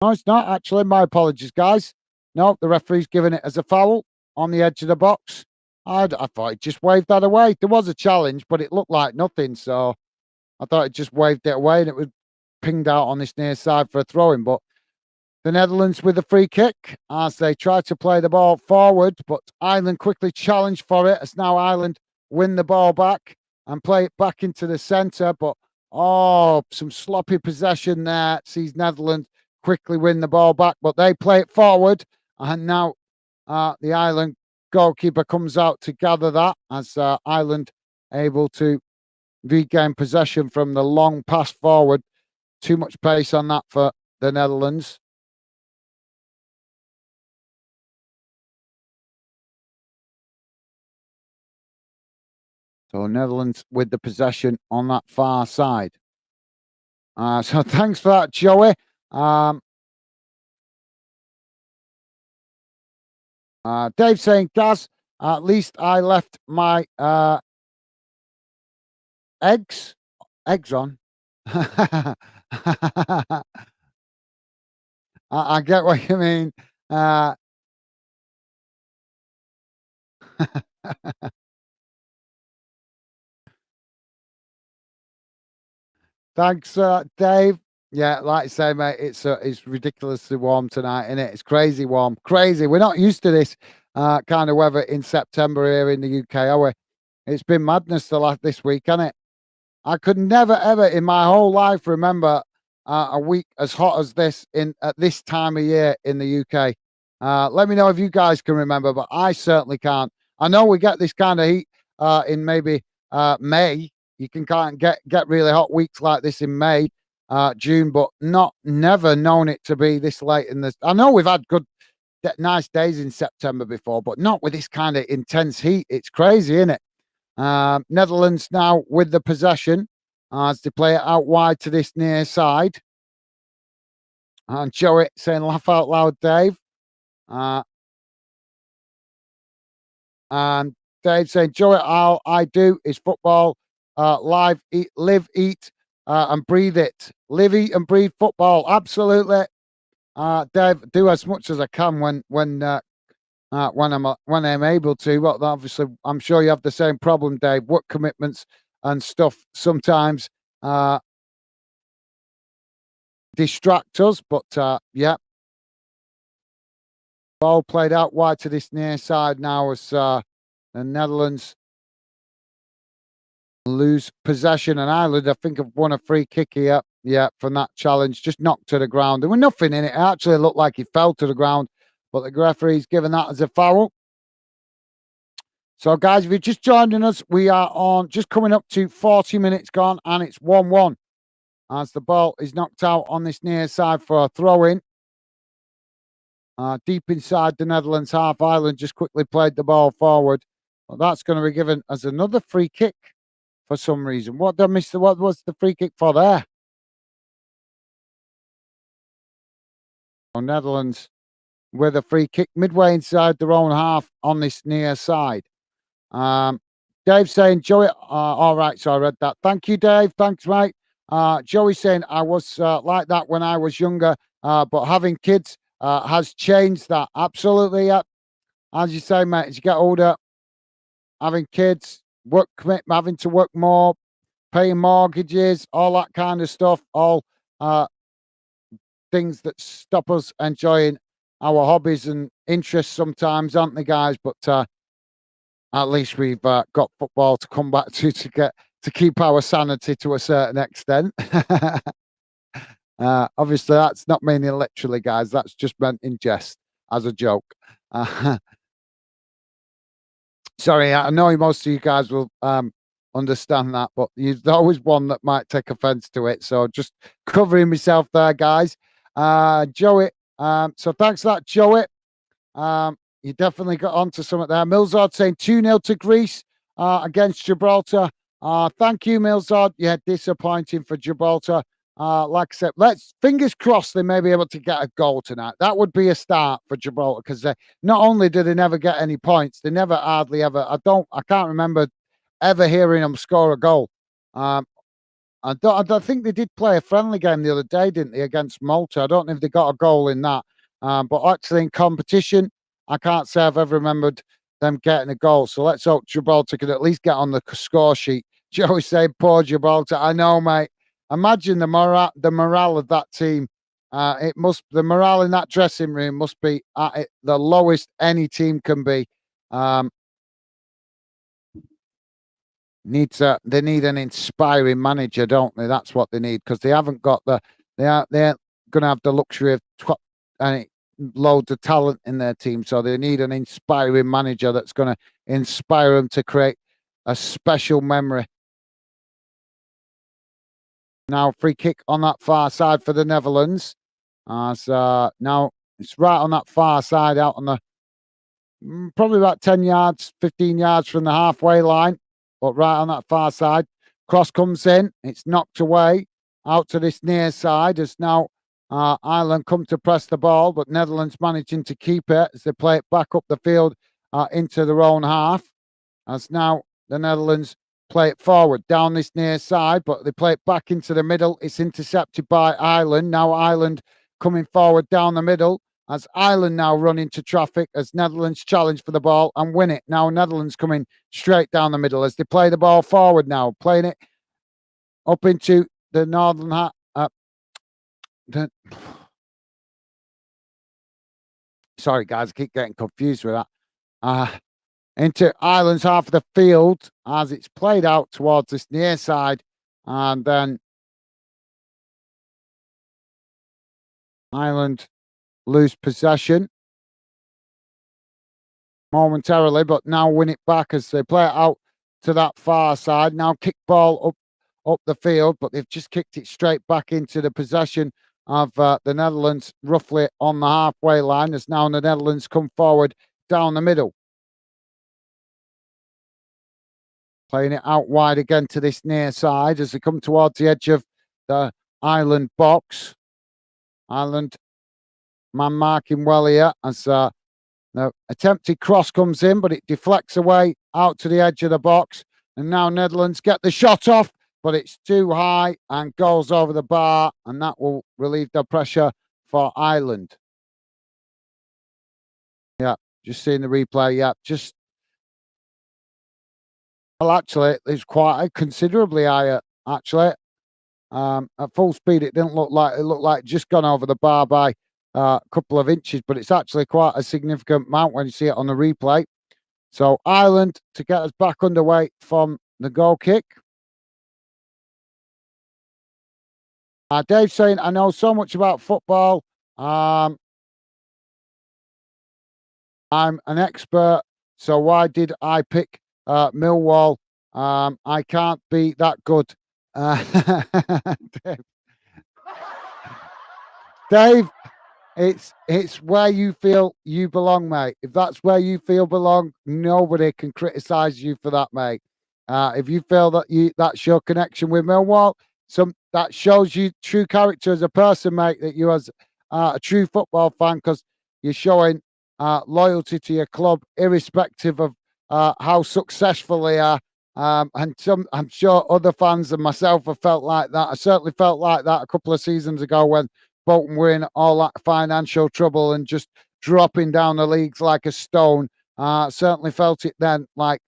No, it's not actually. My apologies, guys. No, the referee's given it as a foul on the edge of the box. I thought he just waved that away. There was a challenge, but it looked like nothing. So I thought it just waved it away and it was pinged out on this near side for a throw-in. But the Netherlands with a free kick as they try to play the ball forward, but Ireland quickly challenged for it as now Ireland win the ball back and play it back into the centre. But some sloppy possession there. Sees Netherlands quickly win the ball back, but they play it forward. And now the Ireland goalkeeper comes out to gather that as Ireland able to regain possession from the long pass forward too much pace on that for the Netherlands. So Netherlands with the possession on that far side. So thanks for that, Joey. Dave saying, Gaz, at least I left my eggs on. I get what you mean. Thanks, Dave. Yeah, like I say, mate, it's ridiculously warm tonight, isn't it? It's crazy warm, crazy. We're not used to this kind of weather in September here in the UK, are we? It's been madness this week, hasn't it? I could never ever in my whole life remember a week as hot as this in at this time of year in the UK. Let me know if you guys can remember, but I certainly can't. I know we get this kind of heat in maybe May. You can kind of get really hot weeks like this in May, June, but never known it to be this late in this. I know we've had good, nice days in September before, but not with this kind of intense heat. It's crazy, isn't it? Netherlands now with the possession as they play it out wide to this near side. And Joey saying, laugh out loud, Dave. And Dave saying, Joey, all I do is football, live, eat, live, eat, and breathe it. Live, eat, and breathe football. Absolutely. Dave, do as much as I can when I'm able to. But obviously, I'm sure you have the same problem, Dave. Work commitments and stuff sometimes distract us. But yeah, ball played out wide to this near side now as the Netherlands lose possession. And Ireland, I think, have won a free kick here. Yeah, from that challenge, just knocked to the ground. There was nothing in it. It actually looked like he fell to the ground, but the referee's given that as a foul. So, guys, if you're just joining us, we are on just coming up to 40 minutes gone, and it's 1-1 as the ball is knocked out on this near side for a throw in. Deep inside the Netherlands half, Ireland just quickly played the ball forward. But that's going to be given as another free kick for some reason. What did I miss? What was the free kick for there? Oh, Netherlands with a free kick midway inside their own half on this near side. Dave saying, Joey, all right, so I read that. Thank you, Dave. Thanks, mate. Joey saying, I was like that when I was younger, but having kids has changed that. Absolutely, yeah. As you say, mate, as you get older, having kids, work commitment, having to work more, paying mortgages, all that kind of stuff, all things that stop us enjoying our hobbies and interests sometimes, aren't they, guys? But at least we've got football to come back to keep our sanity to a certain extent. Obviously, that's not meaning literally, guys. That's just meant in jest as a joke. Sorry, I know most of you guys will understand that, but there's always one that might take offense to it. So just covering myself there, guys. Joey, so thanks for that, Joey. You definitely got onto something there. Milzard saying 2-0 to Greece against Gibraltar. Thank you, Milzard. Yeah, disappointing for Gibraltar. Like I said, let's fingers crossed they may be able to get a goal tonight. That would be a start for Gibraltar because not only did they never get any points, they never hardly ever. I can't remember ever hearing them score a goal. I don't think they did play a friendly game the other day, didn't they, against Malta? I don't know if they got a goal in that. But actually in competition, I can't say I've ever remembered them getting a goal. So let's hope Gibraltar can at least get on the score sheet. Joey saying, poor Gibraltar. I know, mate. Imagine the morale of that team. The morale in that dressing room must be at the lowest any team can be. They need an inspiring manager, don't they? That's what they need because they haven't got they're going to have the luxury of loads of talent in their team, so they need an inspiring manager that's going to inspire them to create a special memory. Now free kick on that far side for the Netherlands. As now it's right on that far side, out on the probably about 10 yards, 15 yards from the halfway line, but right on that far side. Cross comes in, it's knocked away out to this near side as now Ireland come to press the ball, but Netherlands managing to keep it as they play it back up the field into their own half. As now the Netherlands play it forward down this near side, but they play it back into the middle. It's intercepted by Ireland. Now Ireland coming forward down the middle as Ireland now run into traffic as Netherlands challenge for the ball and win it. Now Netherlands coming straight down the middle as they play the ball forward now, playing it up into the northern sorry guys, I keep getting confused with that. Into Ireland's half of the field as it's played out towards this near side, and then Ireland lose possession momentarily, but now win it back as they play it out to that far side. Now kick ball up the field, but they've just kicked it straight back into the possession of the Netherlands, roughly on the halfway line. As now the Netherlands come forward down the middle. Playing it out wide again to this near side as they come towards the edge of the Ireland box. Ireland man marking well here as the attempted cross comes in, but it deflects away out to the edge of the box. And now Netherlands get the shot off, but it's too high and goes over the bar, and that will relieve the pressure for Ireland. Yeah, just seeing the replay. Yeah, just well, actually, it's quite considerably higher. Actually, at full speed, it didn't look like it looked like just gone over the bar by a couple of inches, but it's actually quite a significant amount when you see it on the replay. So Ireland to get us back underway from the goal kick. Dave saying, I know so much about football. I'm an expert, so why did I pick Millwall? I can't be that good. Dave, Dave, it's where you feel you belong, mate. If that's where you feel belong, nobody can criticize you for that, mate. If you feel that that's your connection with Millwall, that shows you true character as a person, mate. That you as a true football fan because you're showing loyalty to your club, irrespective of how successful they are. And I'm sure other fans and myself have felt like that. I certainly felt like that a couple of seasons ago when Bolton were in all that financial trouble and just dropping down the leagues like a stone. Certainly felt it then. Like,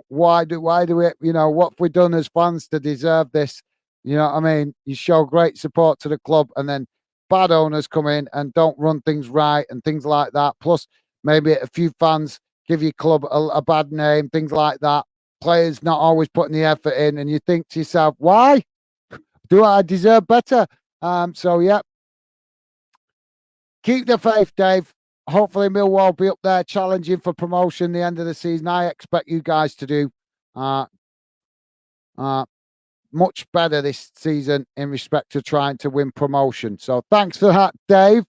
why do we, what have we done as fans to deserve this? You know what I mean? You show great support to the club, and then bad owners come in and don't run things right and things like that. Plus, maybe a few fans give your club a bad name, things like that. Players not always putting the effort in, and you think to yourself, why? Do I deserve better? So yeah, keep the faith, Dave. Hopefully, Millwall will be up there challenging for promotion the end of the season. I expect you guys to do much better this season in respect to trying to win promotion. So thanks for that, Dave.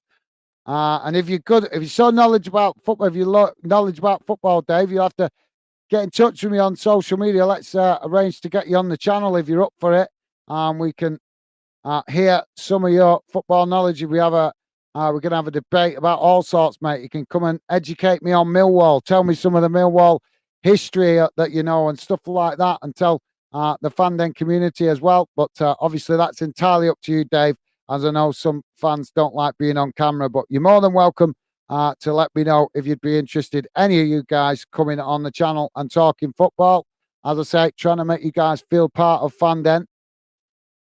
And if you're so knowledgeable about football, if you knowledge about football, Dave, you have to get in touch with me on social media. Let's arrange to get you on the channel if you're up for it. We can hear some of your football knowledge. If we have we're going to have a debate about all sorts, mate. You can come and educate me on Millwall. Tell me some of the Millwall history that you know and stuff like that, and tell the fandom community as well. But obviously, that's entirely up to you, Dave, as I know some fans don't like being on camera. But you're more than welcome to let me know if you'd be interested, any of you guys coming on the channel and talking football. As I say, trying to make you guys feel part of fandom.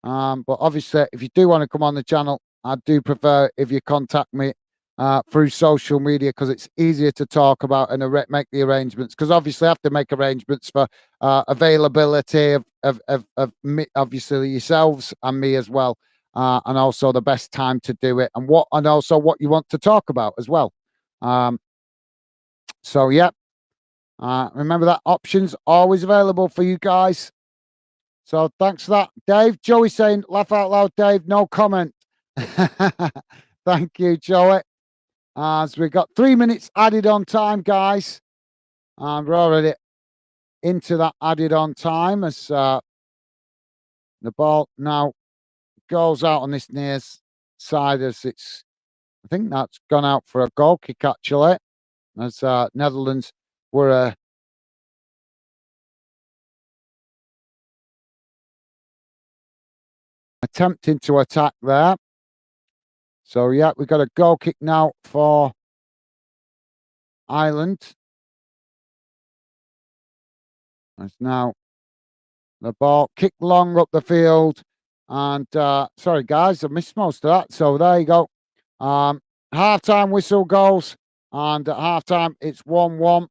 But obviously, if you do want to come on the channel, I do prefer if you contact me through social media because it's easier to talk about and make the arrangements. Because obviously, I have to make arrangements for availability of me, obviously yourselves and me as well, and also the best time to do it, and also what you want to talk about as well. So yeah, remember that options always available for you guys. So thanks for that, Dave. Joey saying, laugh out loud, Dave. No comment. Thank you, Joey. As we got 3 minutes added on time, guys. And we're already into that added on time as the ball now goes out on this near side as it's, I think that's gone out for a goal kick actually, as Netherlands were attempting to attack there. So yeah, we've got a goal kick now for Ireland. It's now the ball kicked long up the field. And sorry, guys, I missed most of that. So there you go. Half-time whistle goes. And at half-time, it's 1-1.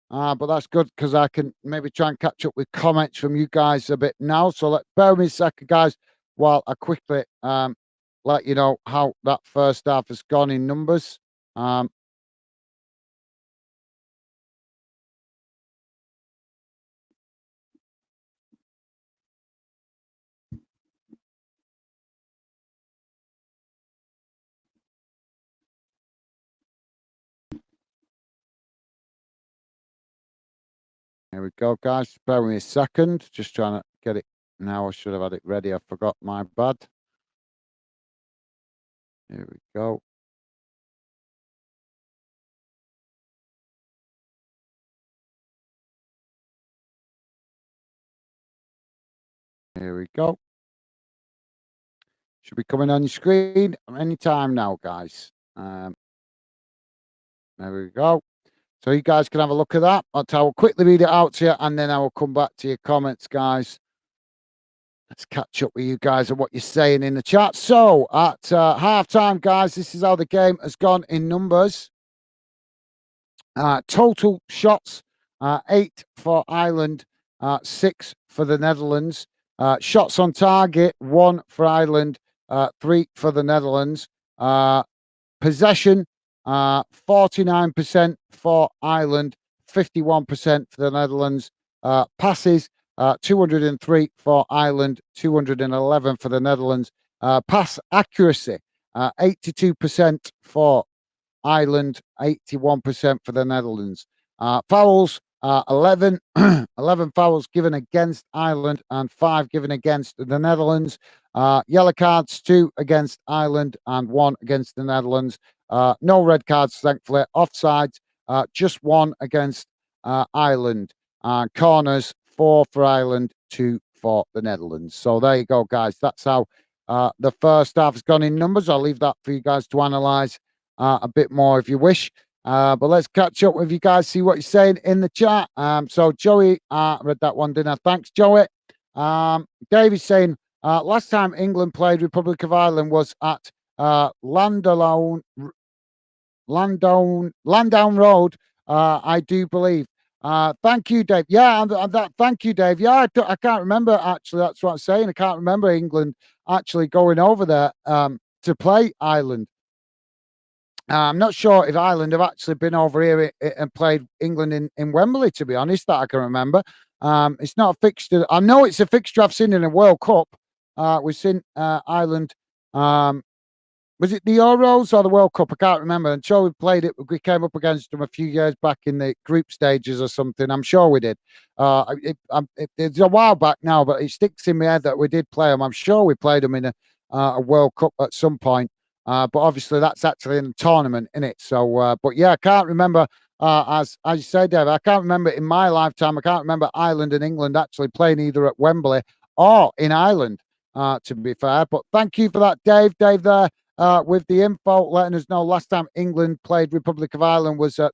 But that's good because I can maybe try and catch up with comments from you guys a bit now. So bear with me a second, guys, while I quickly let you know how that first half has gone in numbers. Here we go, guys. Bear with me a second. Just trying to get it now. I should have had it ready. I forgot, my bad. Here we go. Here we go. Should be coming on your screen anytime now, guys. There we go. So you guys can have a look at that. I will quickly read it out to you, and then I will come back to your comments, guys. Let's catch up with you guys and what you're saying in the chat. So at half-time, guys, this is how the game has gone in numbers. Total shots, 8 for Ireland, 6 for the Netherlands. Shots on target, 1 for Ireland, 3 for the Netherlands. Possession, 49% for Ireland, 51% for the Netherlands. Passes, 203 for Ireland, 211 for the Netherlands. Pass accuracy, 82% for Ireland, 81% for the Netherlands. Fouls, 11, 11 fouls given against Ireland and 5 given against the Netherlands. Yellow cards, 2 against Ireland and 1 against the Netherlands. No red cards, thankfully. Offsides, just 1 against Ireland. Corners, 4 for Ireland, 2 for the Netherlands. So there you go, guys. That's how the first half has gone in numbers. I'll leave that for you guys to analyse a bit more if you wish. But let's catch up with you guys, see what you're saying in the chat. So Joey, read that one, didn't I? Thanks, Joey. Dave is saying, last time England played Republic of Ireland was at Landown Road, I do believe. Thank you, Dave. Yeah, thank you, Dave. Yeah, I can't remember, actually. That's what I'm saying. I can't remember England actually going over there to play Ireland. I'm not sure if Ireland have actually been over here and played England in Wembley, to be honest, that I can remember. It's not a fixture. I know it's a fixture I've seen in a World Cup. We've seen Ireland. Was it the Euros or the World Cup? I can't remember. I'm sure we played it. We came up against them a few years back in the group stages or something. I'm sure we did. It's a while back now, but it sticks in my head that we did play them. I'm sure we played them in a World Cup at some point. But obviously that's actually in the tournament, isn't it? So, but yeah, I can't remember. As you said, Dave, I can't remember in my lifetime. I can't remember Ireland and England actually playing either at Wembley or in Ireland. To be fair, but thank you for that, Dave. Dave there with the info, letting us know last time England played Republic of Ireland was at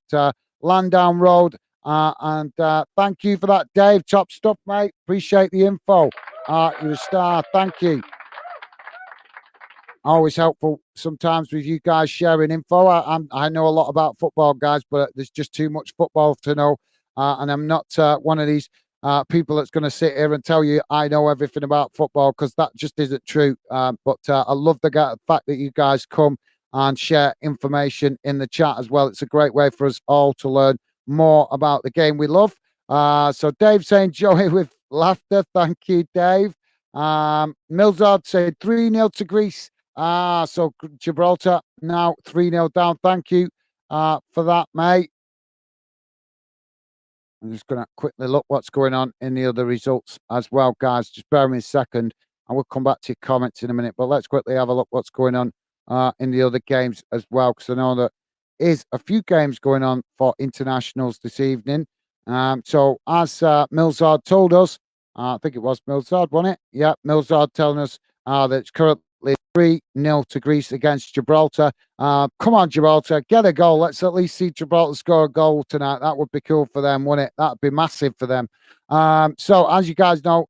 Landown Road. And thank you for that, Dave. Top stuff, mate. Appreciate the info. You're a star. Thank you. Always helpful sometimes with you guys sharing info. I know a lot about football, guys, but there's just too much football to know. And I'm not one of these people that's going to sit here and tell you I know everything about football, because that just isn't true. But I love the fact that you guys come and share information in the chat as well. It's a great way for us all to learn more about the game we love. So Dave saying, Joey, with Laughter. Thank you, Dave. Milzard said 3-0 to Greece. So Gibraltar now 3-0 down. Thank you for that, mate. I'm just going to quickly look what's going on in the other results as well, guys. Just bear with me a second, and we'll come back to your comments in a minute. But let's quickly have a look what's going on in the other games as well, because I know that is a few games going on for internationals this evening. So as Milzard told us, I think it was Milzard, wasn't it? Yeah, Milzard telling us that it's currently 3-0 to Greece against Gibraltar. Come on, Gibraltar, get a goal. Let's at least see Gibraltar score a goal tonight. That would be cool for them, wouldn't it? That'd be massive for them. So, as you guys know,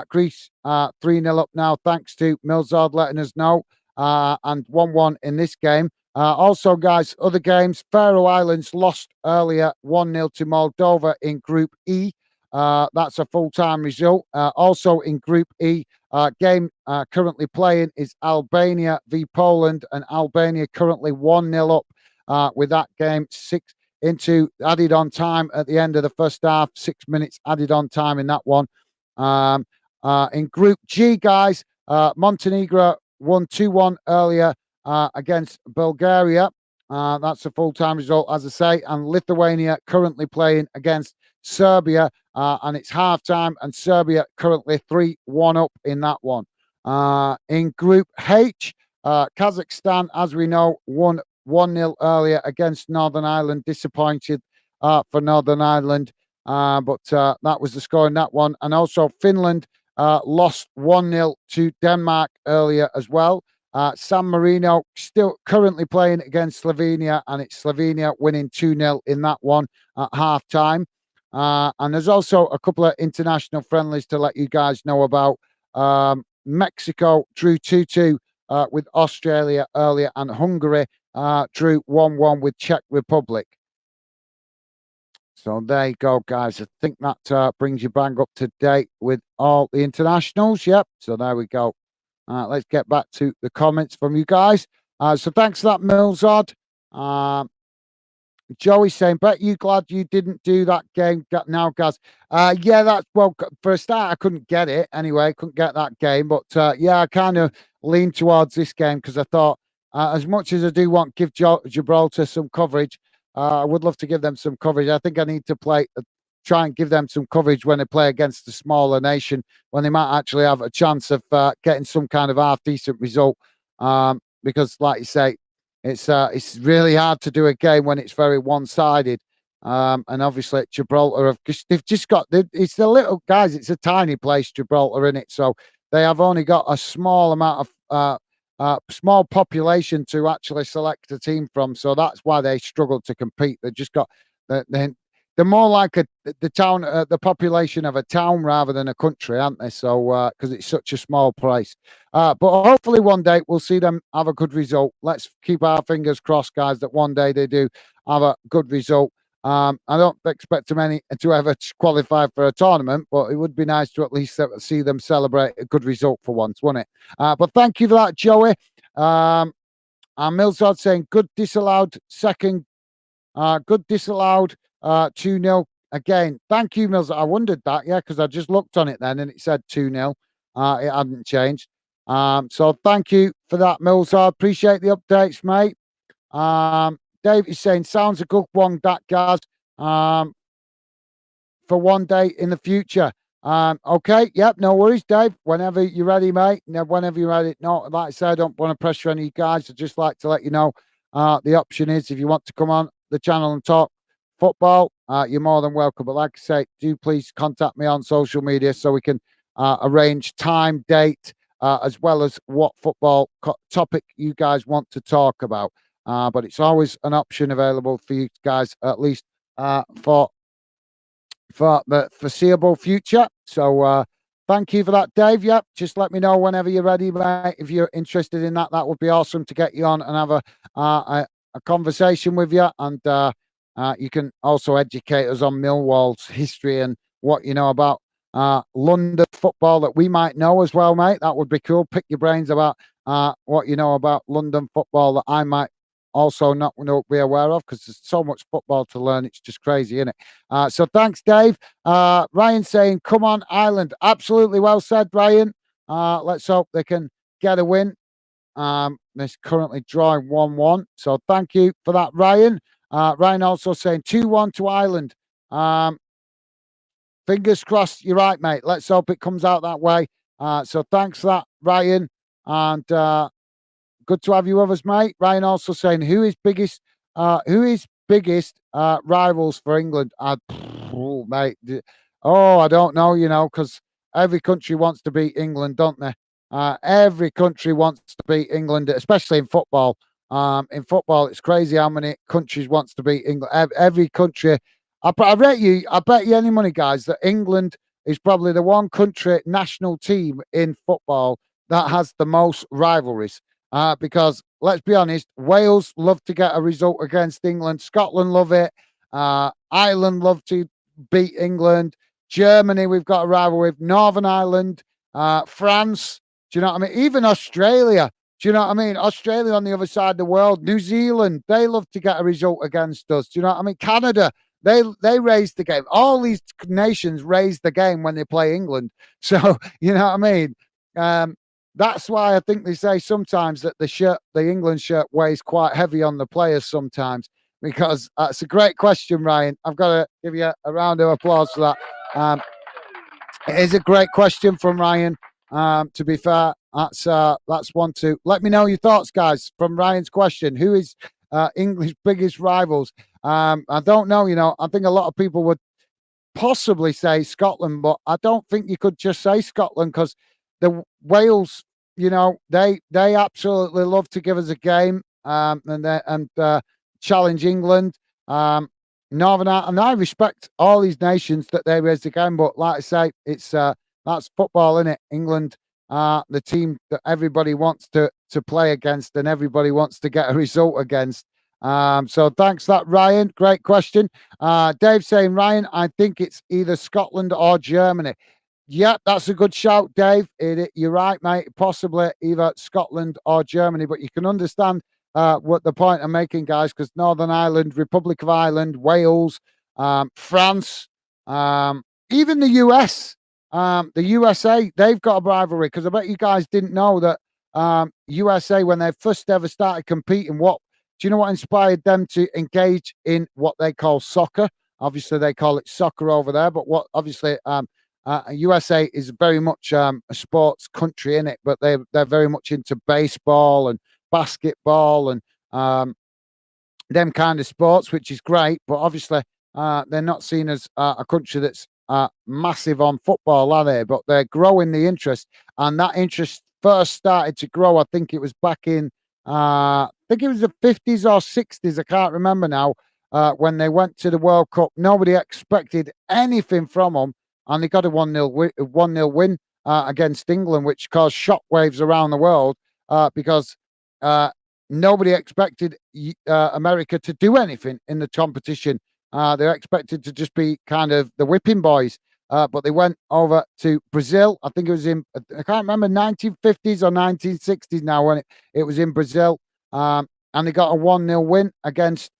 Greece 3-0 up now, thanks to Milzard letting us know. And 1-1 in this game. Also, guys, other games. Faroe Islands lost earlier 1-0 to Moldova in Group E. That's a full-time result. Also in Group E, game currently playing is Albania v Poland, and Albania currently 1-0 up with that game. 6 into added on time at the end of the first half. 6 minutes added on time in that one. In Group G, guys, Montenegro won 2-1 earlier against Bulgaria. That's a full-time result, as I say. And Lithuania currently playing against Serbia, and it's half-time, and Serbia currently 3-1 up in that one. In Group H, Kazakhstan, as we know, won 1-0 earlier against Northern Ireland. Disappointed for Northern Ireland, but that was the score in that one. And also Finland lost 1-0 to Denmark earlier as well. San Marino still currently playing against Slovenia, and it's Slovenia winning 2-0 in that one at half-time. And there's also a couple of international friendlies to let you guys know about. Mexico drew 2-2 with Australia earlier, and Hungary drew 1-1 with Czech Republic. So there you go, guys. I think that brings you bang up to date with all the internationals. Yep. So there we go. Let's get back to the comments from you guys. So thanks for that, Milzard. Joey saying, bet you glad you didn't do that game now, guys. Yeah, that's, well, for a start, I couldn't get it anyway. Couldn't get that game. But yeah, I kind of leaned towards this game because I thought, as much as I do want to give Gibraltar some coverage, I would love to give them some coverage. I think I need to try and give them some coverage when they play against a smaller nation, when they might actually have a chance of getting some kind of half-decent result. Because, like you say, it's really hard to do a game when it's very one-sided. And obviously Gibraltar they've just got it's the little guys. It's a tiny place, Gibraltar, in it, so they have only got a small amount of small population to actually select a team from. So that's why they struggle to compete. They've just got they're more like the town, the population of a town rather than a country, aren't they? So because it's such a small place. But hopefully one day we'll see them have a good result. Let's keep our fingers crossed, guys, that one day they do have a good result. I don't expect them to ever qualify for a tournament, but it would be nice to at least see them celebrate a good result for once, wouldn't it? But thank you for that, Joey. And Milzard saying good disallowed second. Good disallowed 2-0 again. Thank you, Mills. I wondered that, yeah, because I just looked on it then and it said 2-0. It hadn't changed. So thank you for that, Mills. I appreciate the updates, mate. Dave is saying, sounds a good one, that, guys, for one day in the future. Okay, yep, no worries, Dave. Whenever you're ready, mate. Whenever you're ready. No, like I said, I don't want to pressure any of you guys. I'd just like to let you know the option is if you want to come on the channel and talk football, you're more than welcome. But like I say, do please contact me on social media so we can arrange time, date, as well as what football topic you guys want to talk about. But it's always an option available for you guys, at least for the foreseeable future. So thank you for that, Dave. Yep, just let me know whenever you're ready, mate. If you're interested in that, that would be awesome to get you on and have a conversation with you. And you can also educate us on Millwall's history and what you know about London football that we might know as well, mate. That would be cool. Pick your brains about what you know about London football that I might also not be aware of because there's so much football to learn. It's just crazy, isn't it? So thanks, Dave. Ryan saying, "Come on, Ireland." Absolutely well said, Ryan. Let's hope they can get a win. It's currently drawing 1-1. So thank you for that, Ryan. Ryan also saying 2-1 to Ireland. Fingers crossed, you're right, mate. Let's hope it comes out that way. So thanks for that, Ryan. And good to have you with us, mate. Ryan also saying who is biggest rivals for England? Mate. I don't know, because every country wants to beat England, don't they? Every country wants to beat England, especially in football. In football, it's crazy how many countries wants to beat England. Every country. I bet you any money, guys, that England is probably the one country national team in football that has the most rivalries. Because let's be honest, Wales love to get a result against England. Scotland love it. Ireland love to beat England. Germany, we've got a rival with. Northern Ireland, France. Do you know what I mean? Even Australia. Do you know what I mean? Australia on the other side of the world. New Zealand, they love to get a result against us. Do you know what I mean? Canada, they raise the game. All these nations raise the game when they play England. So, you know what I mean? That's why I think they say sometimes that the England shirt weighs quite heavy on the players sometimes, because it's a great question, Ryan. I've got to give you a round of applause for that. It is a great question from Ryan. To be fair, that's one to let me know your thoughts, guys, from Ryan's question. Who is English biggest rivals? I don't know. I think a lot of people would possibly say Scotland, but I don't think you could just say Scotland because the Wales, they absolutely love to give us a game and challenge England. Northern Ireland, and I respect all these nations that they raise the game, but like I say, it's that's football, isn't it? England, the team that everybody wants to play against and everybody wants to get a result against. So thanks for that, Ryan. Great question. Dave saying, Ryan, I think it's either Scotland or Germany. Yep, that's a good shout, Dave. You're right, mate. Possibly either Scotland or Germany, but you can understand what the point I'm making, guys, because Northern Ireland, Republic of Ireland, Wales, France, even the US, the USA, they've got a rivalry because I bet you guys didn't know that USA, when they first ever started competing, do you know what inspired them to engage in what they call soccer? Obviously, they call it soccer over there, but USA is very much a sports country in it, but they're very much into baseball and basketball and them kind of sports, which is great. But obviously, they're not seen as a country that's massive on football, are they? But they're growing the interest, and that interest first started to grow. I think it was back in, I think it was the 50s or 60s. I can't remember now. When they went to the World Cup, nobody expected anything from them, and they got a 1-0 win against England, which caused shockwaves around the world because nobody expected America to do anything in the competition. They're expected to just be kind of the whipping boys, but they went over to Brazil. I think it was I can't remember, 1950s or 1960s now when it was in Brazil, and they got a 1-0 win against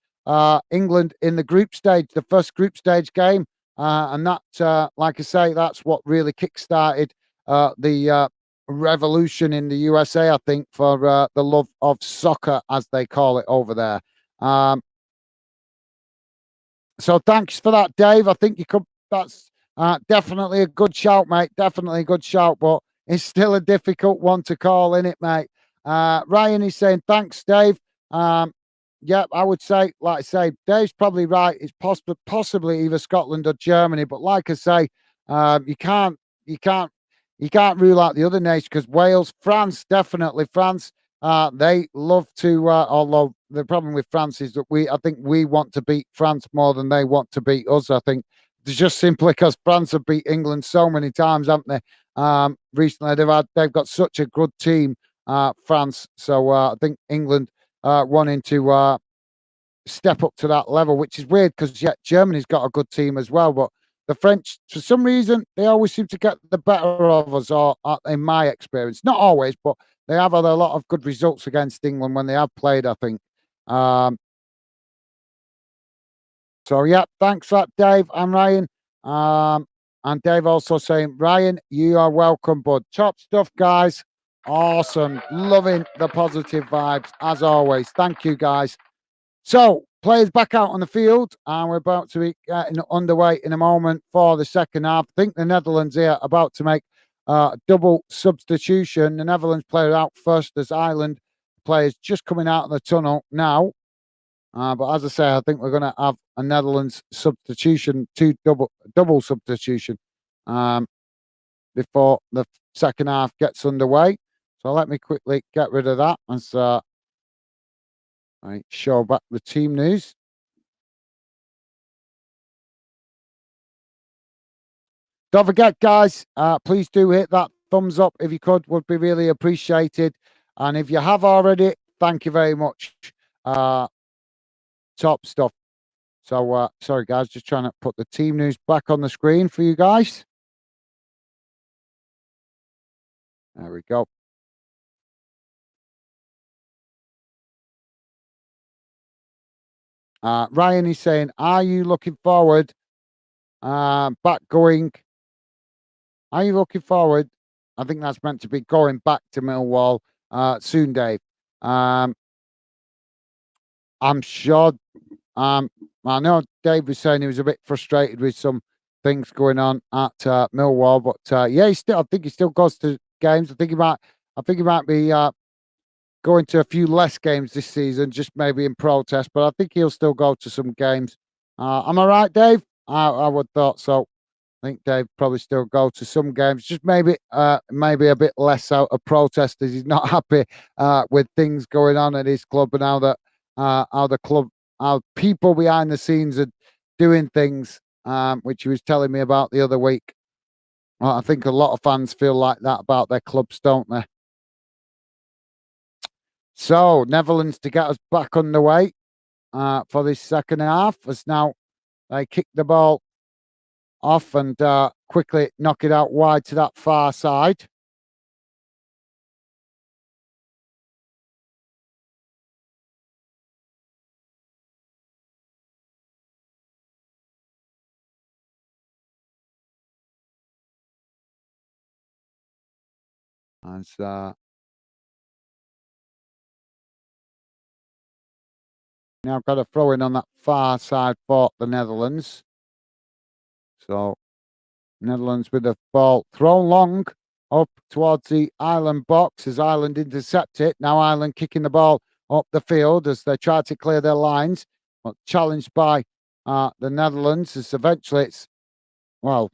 England in the group stage, the first group stage game. And that, like I say, that's what really kick-started the revolution in the USA, I think, for the love of soccer, as they call it over there. So thanks for that, Dave. I think that's definitely a good shout, mate. Definitely a good shout, but it's still a difficult one to call, isn't it, mate? Ryan is saying, thanks, Dave. Yeah, I would say, like I say, Dave's probably right. It's possibly either Scotland or Germany, but like I say, you can't rule out the other nation because Wales, France, definitely France. They love to. Although the problem with France is that I think we want to beat France more than they want to beat us. I think it's just simply because France have beat England so many times, haven't they? Recently, they've got such a good team, France. So I think England wanting to step up to that level, which is weird because Germany's got a good team as well, but the French, for some reason, they always seem to get the better of us, or in my experience, not always, but they have had a lot of good results against England when they have played, I think. Um, so yeah, thanks for that, Dave and Ryan. And Dave also saying, Ryan, you are welcome, bud. Top stuff, guys. Awesome. Loving the positive vibes as always. Thank you, guys. So, players back out on the field, and we're about to be getting underway in a moment for the second half. I think the Netherlands here about to make a double substitution. The Netherlands player out first as Ireland players just coming out of the tunnel now. But as I say, I think we're going to have a Netherlands substitution, double substitution, um, before the second half gets underway. So let me quickly get rid of that as I show back the team news. Don't forget, guys, please do hit that thumbs up if you could, would be really appreciated. And if you have already, thank you very much. Top stuff. So, sorry, guys, just trying to put the team news back on the screen for you guys. There we go. Ryan is saying, are you looking forward back going? Are you looking forward? I think that's meant to be going back to Millwall soon, Dave. I'm sure. Um, I know Dave was saying he was a bit frustrated with some things going on at Millwall, but yeah, I think he still goes to games. I think he might be going to a few less games this season, just maybe in protest. But I think he'll still go to some games. Am I right, Dave? I would thought so. I think Dave probably still go to some games, just maybe a bit less out of protest as he's not happy with things going on at his club and how the club, how people behind the scenes are doing things, which he was telling me about the other week. Well, I think a lot of fans feel like that about their clubs, don't they? So Netherlands to get us back underway for this second half as now they kick the ball off and quickly knock it out wide to that far side. As now got a throw in on that far side for the Netherlands. So Netherlands with the ball thrown long up towards the Ireland box as Ireland intercept it. Now Ireland kicking the ball up the field as they try to clear their lines, but challenged by the Netherlands as eventually it's, well,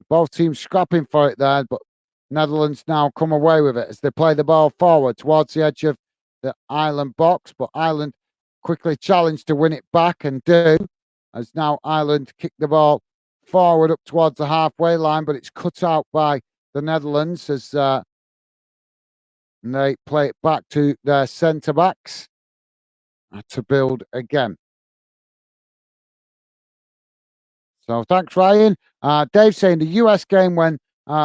both teams scrapping for it there, but Netherlands now come away with it as they play the ball forward towards the edge of the Ireland box, but Ireland quickly challenged to win it back and do, as now Ireland kick the ball forward up towards the halfway line, but it's cut out by the Netherlands as they play it back to their centre backs to build again. So thanks, Ryan. Dave saying the US game when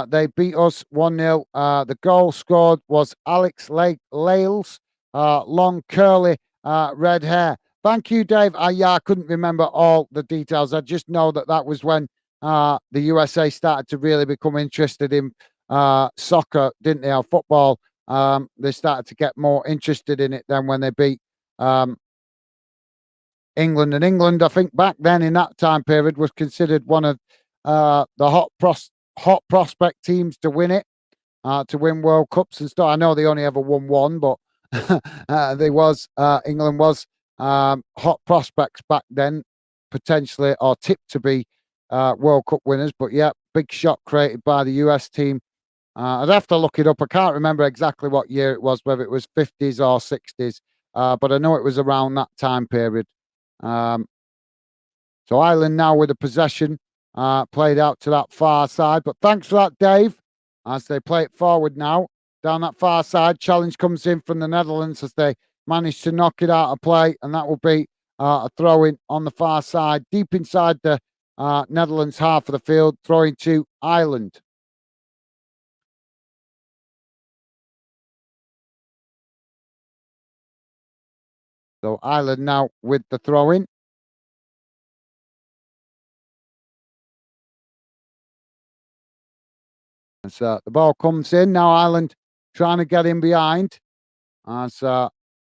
they beat us 1-0. The goal scored was Alex Lales, long curly red hair. Thank you, Dave. Yeah, I couldn't remember all the details. I just know that that was when the USA started to really become interested in soccer, didn't they? Or football. They started to get more interested in it than when they beat England. And England, I think back then in that time period, was considered one of the hot prospect teams to win it, to win World Cups and stuff. I know they only ever won one, but England was hot prospects back then, potentially or tipped to be World Cup winners. But yeah, big shot created by the US team. I'd have to look it up. I can't remember exactly what year it was, whether it was 50s or 60s, but I know it was around that time period. Um, so Ireland now with the possession, played out to that far side. But thanks for that, Dave, as they play it forward now down that far side. Challenge comes in from the Netherlands as they manage to knock it out of play, and that will be a throw in on the far side, deep inside the Netherlands half of the field, throwing to Ireland. So Ireland now with the throw in. As the ball comes in, now Ireland trying to get in behind. As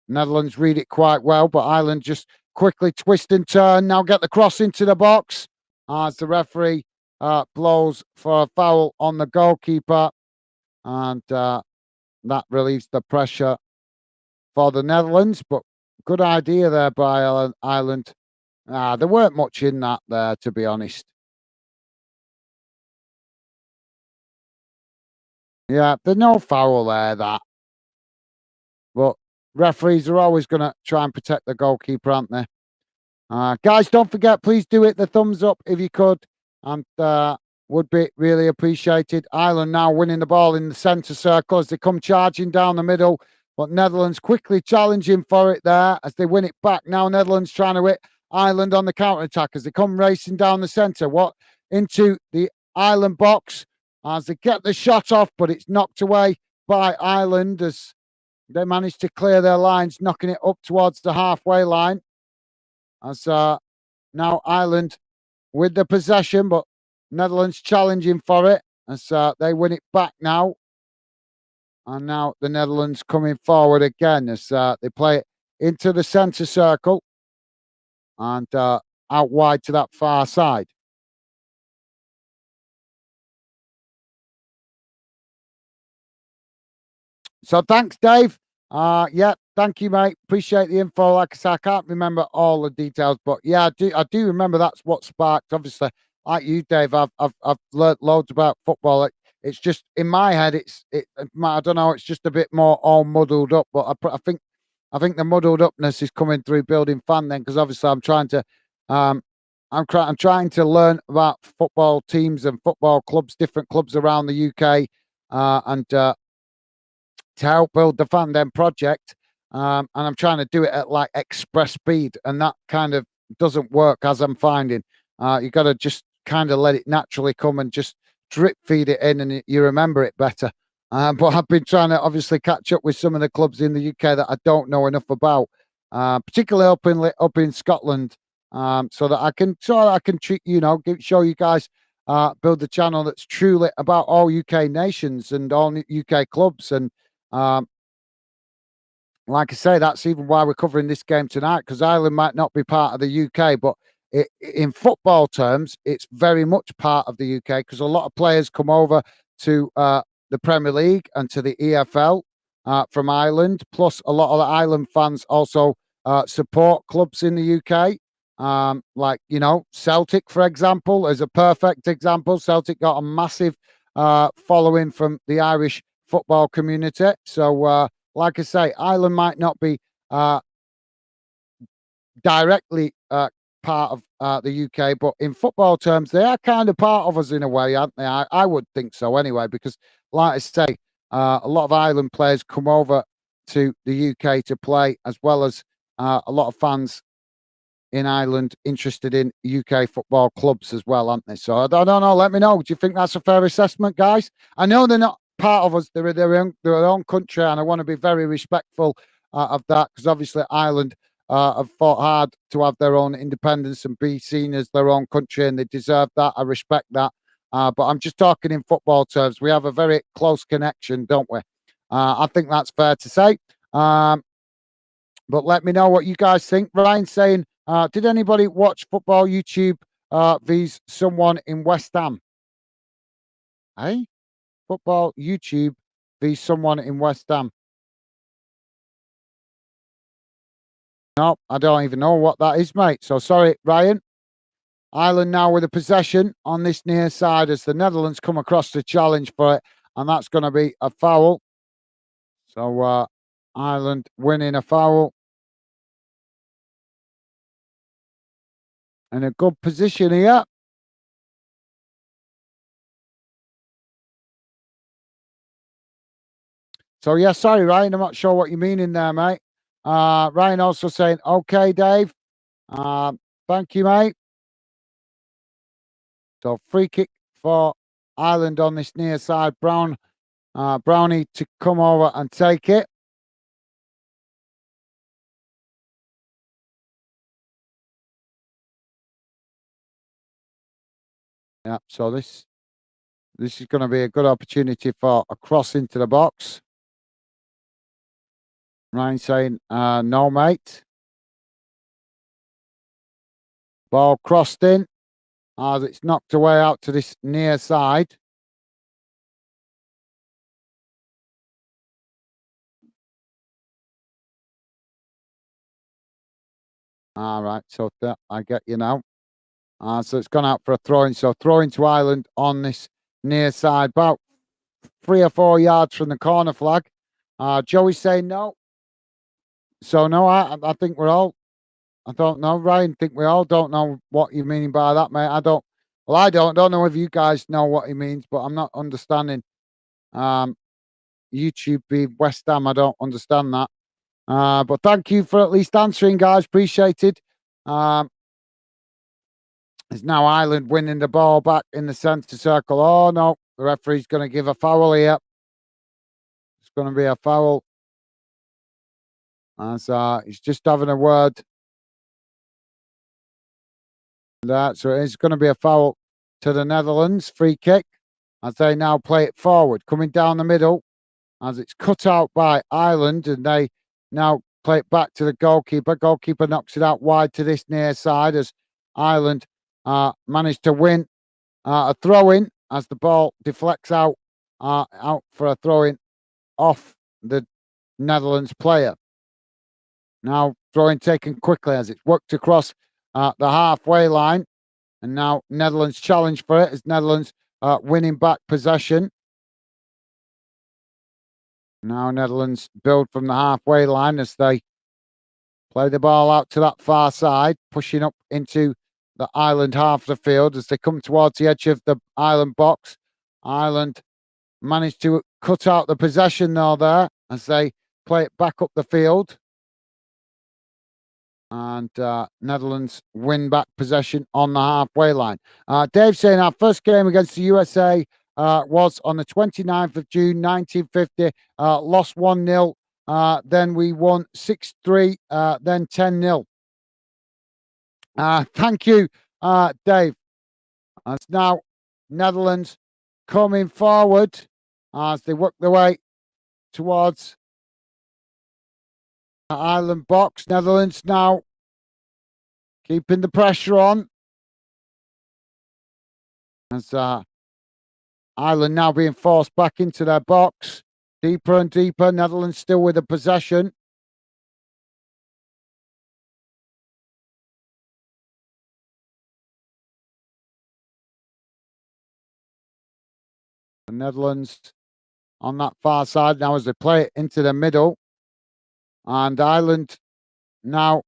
Netherlands read it quite well, but Ireland just quickly twist and turn. Now get the cross into the box as the referee blows for a foul on the goalkeeper. And that relieves the pressure for the Netherlands. But good idea there by Ireland. There weren't much in that there, to be honest. Yeah, there's no foul there, that. But referees are always going to try and protect the goalkeeper, aren't they? Guys, don't forget, please do it the thumbs up if you could, and would be really appreciated. Ireland now winning the ball in the centre circle as they come charging down the middle, but Netherlands quickly challenging for it there as they win it back. Now Netherlands trying to hit Ireland on the counter attack as they come racing down the centre. What into the Ireland box as they get the shot off, but it's knocked away by Ireland as they manage to clear their lines, knocking it up towards the halfway line. As now Ireland with the possession, but Netherlands challenging for it as they win it back now. And now the Netherlands coming forward again as they play it into the centre circle and out wide to that far side. So thanks, Dave. Yeah, thank you, mate. Appreciate the info. Like I said, I can't remember all the details, but yeah, I do remember that's what sparked. Obviously, like you, Dave, I've learnt loads about football. It's just in my head, I don't know, it's just a bit more all muddled up. But I think the muddled upness is coming through building fan then, because obviously um, I'm trying to learn about football teams and football clubs, different clubs around the UK, and to help build the Fandom project. And I'm trying to do it at like express speed, and that kind of doesn't work as I'm finding. You got to just kind of let it naturally come and just drip feed it in, and you remember it better. But I've been trying to obviously catch up with some of the clubs in the UK that I don't know enough about, particularly up in Scotland, so that I can treat show you guys build the channel that's truly about all UK nations and all UK clubs. And um, like I say, that's even why we're covering this game tonight, because Ireland might not be part of the UK, but in football terms, it's very much part of the UK because a lot of players come over to the Premier League and to the EFL from Ireland. Plus, a lot of the Ireland fans also support clubs in the UK. Like, Celtic, for example, is a perfect example. Celtic got a massive following from the Irish football community. So, like I say, Ireland might not be directly part of the UK, but in football terms, they are kind of part of us in a way, aren't they? I would think so anyway, because, like I say, a lot of Ireland players come over to the UK to play, as well as a lot of fans in Ireland interested in UK football clubs as well, aren't they? So I don't know. Let me know. Do you think that's a fair assessment, guys? I know they're not part of us. They're their own country, and I want to be very respectful of that, because obviously Ireland have fought hard to have their own independence and be seen as their own country, and they deserve that. I respect that. But I'm just talking in football terms. We have a very close connection, don't we? I think that's fair to say. But let me know what you guys think. Ryan saying, did anybody watch football YouTube vs someone in West Ham? Hey, football YouTube vs someone in West Ham. No, I don't even know what that is, mate. So sorry, Ryan. Ireland now with a possession on this near side as the Netherlands come across to challenge for it, and that's going to be a foul. So Ireland winning a foul. In a good position here. So yeah, sorry, Ryan. I'm not sure what you mean in there, mate. Ryan also saying, okay, Dave. Thank you, mate. So free kick for Ireland on this near side. Brownie to come over and take it. Yeah, so this is going to be a good opportunity for a cross into the box. Ryan saying, no, mate. Ball crossed in as it's knocked away out to this near side. All right, so I get you now. So it's gone out for a throw-in. So throw-in to Ireland on this near side, about 3 or 4 yards from the corner flag. Joey's saying no. So no, I think we're all. I don't know, Ryan. Think we all don't know what you mean by that, mate. I don't. Well, I don't know if you guys know what he means, but I'm not understanding. Um, YouTube be West Ham. I don't understand that. But thank you for at least answering, guys. Appreciated. Um, it's now Ireland winning the ball back in the centre circle. Oh no, the referee's going to give a foul here. It's going to be a foul. As he's just having a word. So it's going to be a foul to the Netherlands. Free kick as they now play it forward, coming down the middle as it's cut out by Ireland, and they now play it back to the goalkeeper. Goalkeeper knocks it out wide to this near side as Ireland managed to win a throw-in as the ball deflects out for a throw-in off the Netherlands player. Now throw-in taken quickly as it's worked across the halfway line, and now Netherlands challenge for it as Netherlands winning back possession. Now Netherlands build from the halfway line as they play the ball out to that far side, pushing up into the Ireland half of the field as they come towards the edge of the Ireland box. Ireland managed to cut out the possession though there as they play it back up the field. And Netherlands win back possession on the halfway line. Dave saying our first game against the USA was on the 29th of June, 1950. Lost 1-0. Then we won 6-3, then 10-0. Thank you, Dave. It's now Netherlands coming forward as they work their way towards the Ireland box. Netherlands now keeping the pressure on. As Ireland now being forced back into their box. Deeper and deeper. Netherlands still with the possession. The Netherlands on that far side now as they play it into the middle. And Ireland now.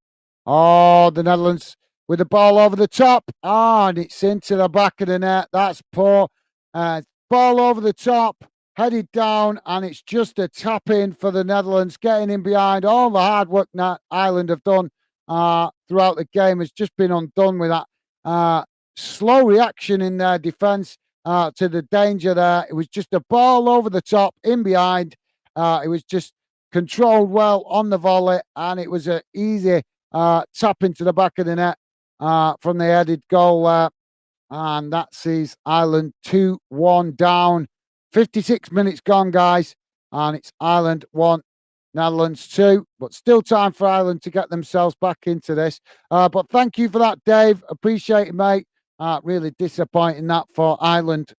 Oh, the Netherlands with the ball over the top. And it's into the back of the net. That's poor. Ball over the top, headed down, and it's just a tap in for the Netherlands, getting in behind. All the hard work that Ireland have done throughout the game has just been undone with that slow reaction in their defence to the danger there. It was just a ball over the top, in behind. It was just controlled well on the volley, and it was an easy tap into the back of the net from the headed goal there. And that sees Ireland 2-1 down. 56 minutes gone, guys. And it's Ireland 1, Netherlands 2. But still time for Ireland to get themselves back into this. But thank you for that, Dave. Appreciate it, mate. Really disappointing that for Ireland.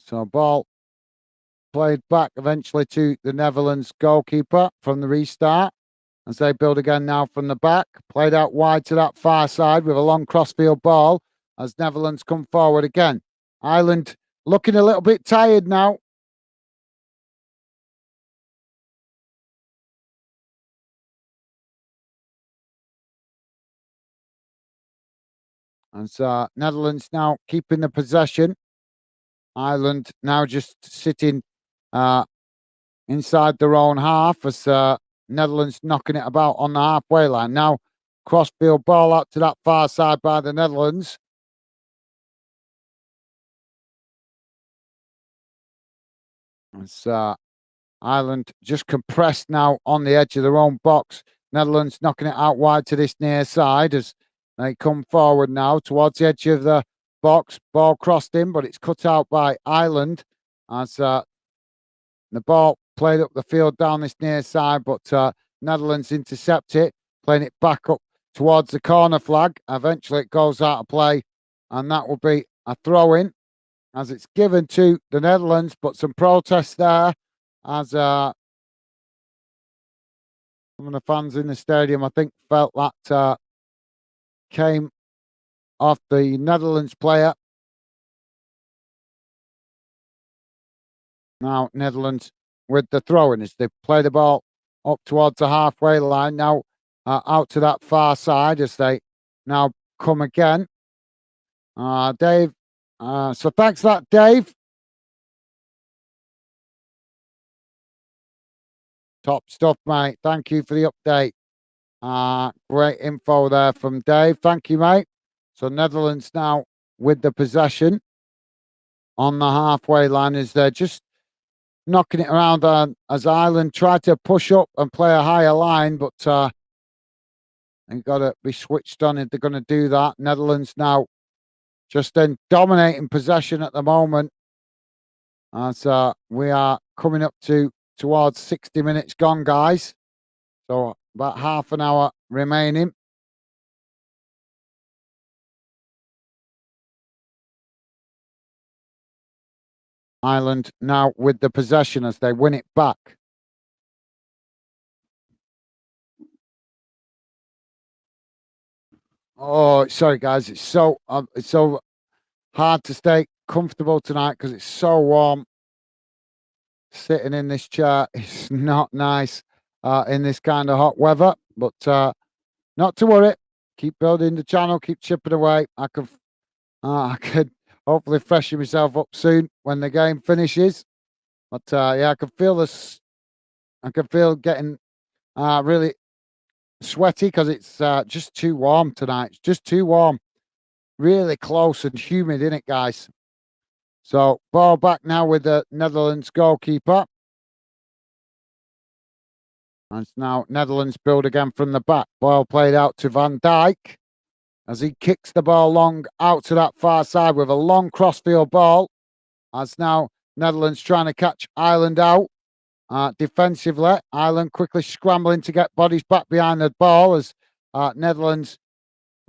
So ball played back eventually to the Netherlands goalkeeper from the restart as they build again now from the back. Played out wide to that far side with a long crossfield ball as Netherlands come forward again. Ireland looking a little bit tired now. And so Netherlands now keeping the possession. Ireland now just sitting inside their own half as Netherlands knocking it about on the halfway line. Now crossfield ball out to that far side by the Netherlands. It's Ireland just compressed now on the edge of their own box. Netherlands knocking it out wide to this near side as they come forward now towards the edge of the box. Ball crossed in, but it's cut out by Ireland as the ball played up the field down this near side, but Netherlands intercept it, playing it back up towards the corner flag. Eventually it goes out of play, and that will be a throw-in as it's given to the Netherlands, but some protests there as some of the fans in the stadium, I think, felt that came off the Netherlands player. Now, Netherlands with the throw-in as they play the ball up towards the halfway line. Now, out to that far side as they now come again. Dave, so thanks for that, Dave. Top stuff, mate. Thank you for the update. Great info there from Dave. Thank you, mate. So Netherlands now with the possession on the halfway line as they're just knocking it around as Ireland try to push up and play a higher line, but they've got to be switched on if they're going to do that. Netherlands now just then dominating possession at the moment as we are coming up towards 60 minutes gone, guys. So about half an hour remaining. Ireland now with the possession as they win it back. Oh, sorry, guys. It's so hard to stay comfortable tonight because it's so warm. Sitting in this chair is not nice in this kind of hot weather, but not to worry. Keep building the channel, keep chipping away. I could hopefully freshen myself up soon when the game finishes. But yeah, I can feel this. I can feel getting really sweaty because it's just too warm tonight. It's just too warm. Really close and humid, isn't it, guys? So ball back now with the Netherlands goalkeeper. And it's now Netherlands build again from the back. Ball played out to Van Dijk as he kicks the ball long out to that far side with a long crossfield ball. As now Netherlands trying to catch Ireland out defensively. Ireland quickly scrambling to get bodies back behind the ball as Netherlands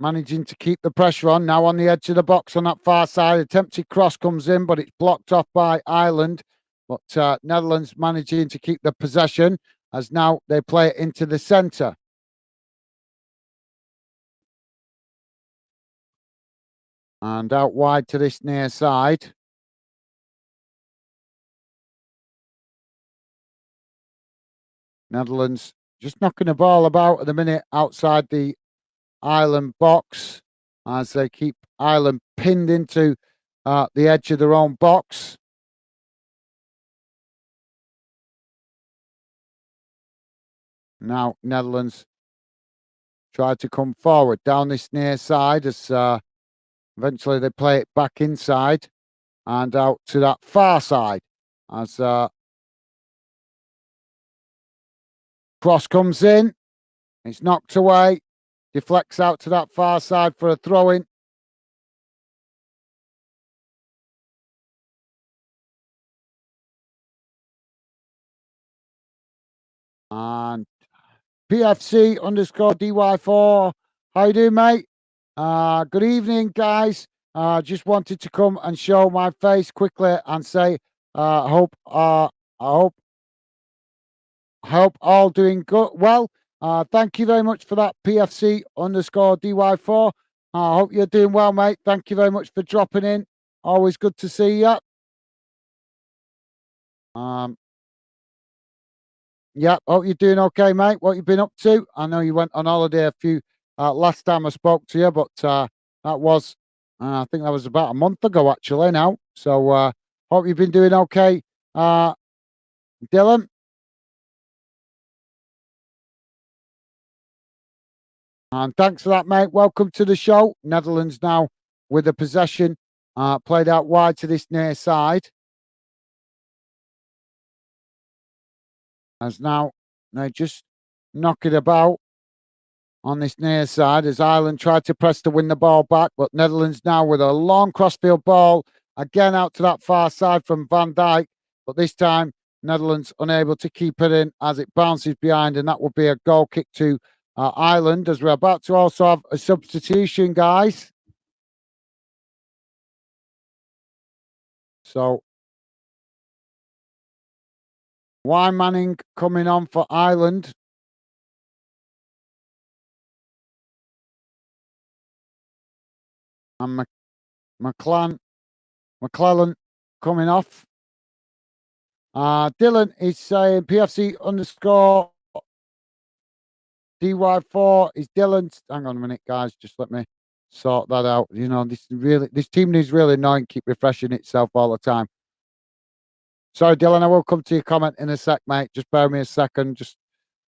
managing to keep the pressure on. Now on the edge of the box on that far side. Attempted cross comes in, but it's blocked off by Ireland. But Netherlands managing to keep the possession as now they play it into the centre. And out wide to this near side. Netherlands just knocking the ball about at the minute outside the Ireland box as they keep Ireland pinned into the edge of their own box. Now Netherlands try to come forward down this near side as eventually they play it back inside and out to that far side as cross comes in. It's knocked away. Deflects out to that far side for a throw-in. And PFC underscore DY4. How you doing, mate? Good evening, guys. Just wanted to come and show my face quickly and say, I hope all doing good. Well, thank you very much for that, PFC underscore DY4. I hope you're doing well, mate. Thank you very much for dropping in. Always good to see you. Yeah, hope you're doing okay, mate. What you been up to? I know you went on holiday a few last time I spoke to you, but that was I think that was about a month ago actually now. So hope you've been doing okay, Dylan. And thanks for that, mate. Welcome to the show. Netherlands now with the possession, played out wide to this near side. As now they just knock it about on this near side as Ireland tried to press to win the ball back, but Netherlands now with a long crossfield ball again out to that far side from Van Dijk, but this time Netherlands unable to keep it in as it bounces behind, and that will be a goal kick to Ireland as we're about to also have a substitution, guys. So Wine Manning coming on for Ireland. And McClellan coming off. Dylan is saying PFC underscore DY4 is Dylan. Hang on a minute, guys. Just let me sort that out. You know, this team is really annoying. Keep refreshing itself all the time. Sorry, Dylan. I will come to your comment in a sec, mate. Just bear me a second. Just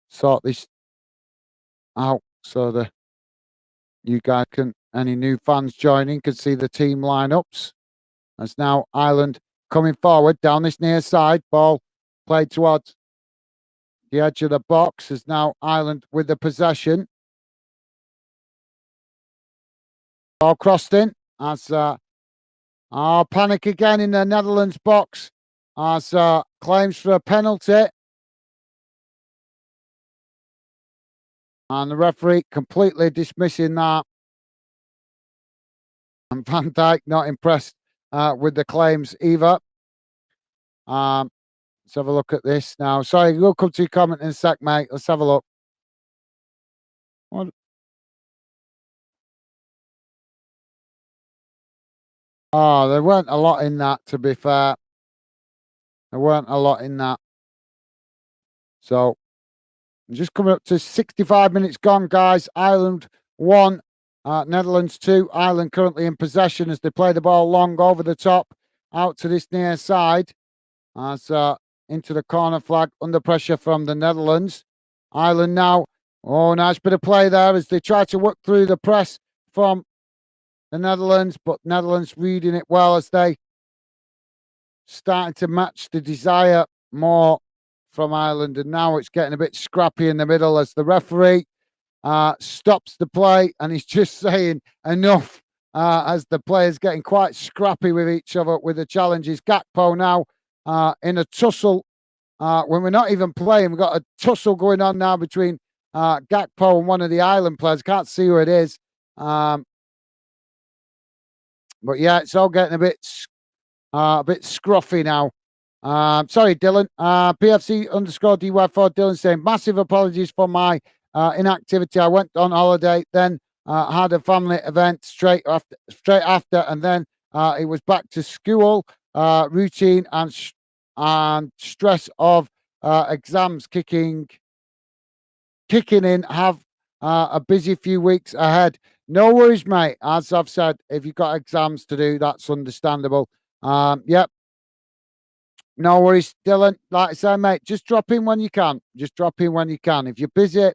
sort this out so that you guys can, any new fans joining, can see the team lineups. As now Ireland coming forward down this near side. Ball played towards the edge of the box. As now Ireland with the possession. Ball crossed in as panic again in the Netherlands box as claims for a penalty. And the referee completely dismissing that. And Van Dijk not impressed with the claims either. Let's have a look at this now. Sorry, we'll come to your comment in a sec, mate. Let's have a look. What? Oh, there weren't a lot in that, to be fair. There weren't a lot in that. So, just coming up to 65 minutes gone, guys. Ireland 1, Netherlands 2. Ireland currently in possession as they play the ball long over the top, out to this near side. As into the corner flag, under pressure from the Netherlands. Ireland now. Oh, nice bit of play there as they try to work through the press from the Netherlands, but Netherlands reading it well as they starting to match the desire more from Ireland. And now it's getting a bit scrappy in the middle as the referee stops the play and he's just saying enough as the players getting quite scrappy with each other with the challenges. Gakpo now in a tussle when we're not even playing. We've got a tussle going on now between Gakpo and one of the Ireland players. Can't see who it is. But yeah, it's all getting a bit scruffy now. Sorry, Dylan. PFC underscore DY4 Dylan saying massive apologies for my inactivity. I went on holiday, then had a family event straight after, and then it was back to school routine and stress of exams kicking in. Have a busy few weeks ahead. No worries, mate. As I've said, if you've got exams to do, that's understandable. Yep. No worries, Dylan. Like I said, mate, just drop in when you can. Just drop in when you can. If you're busy,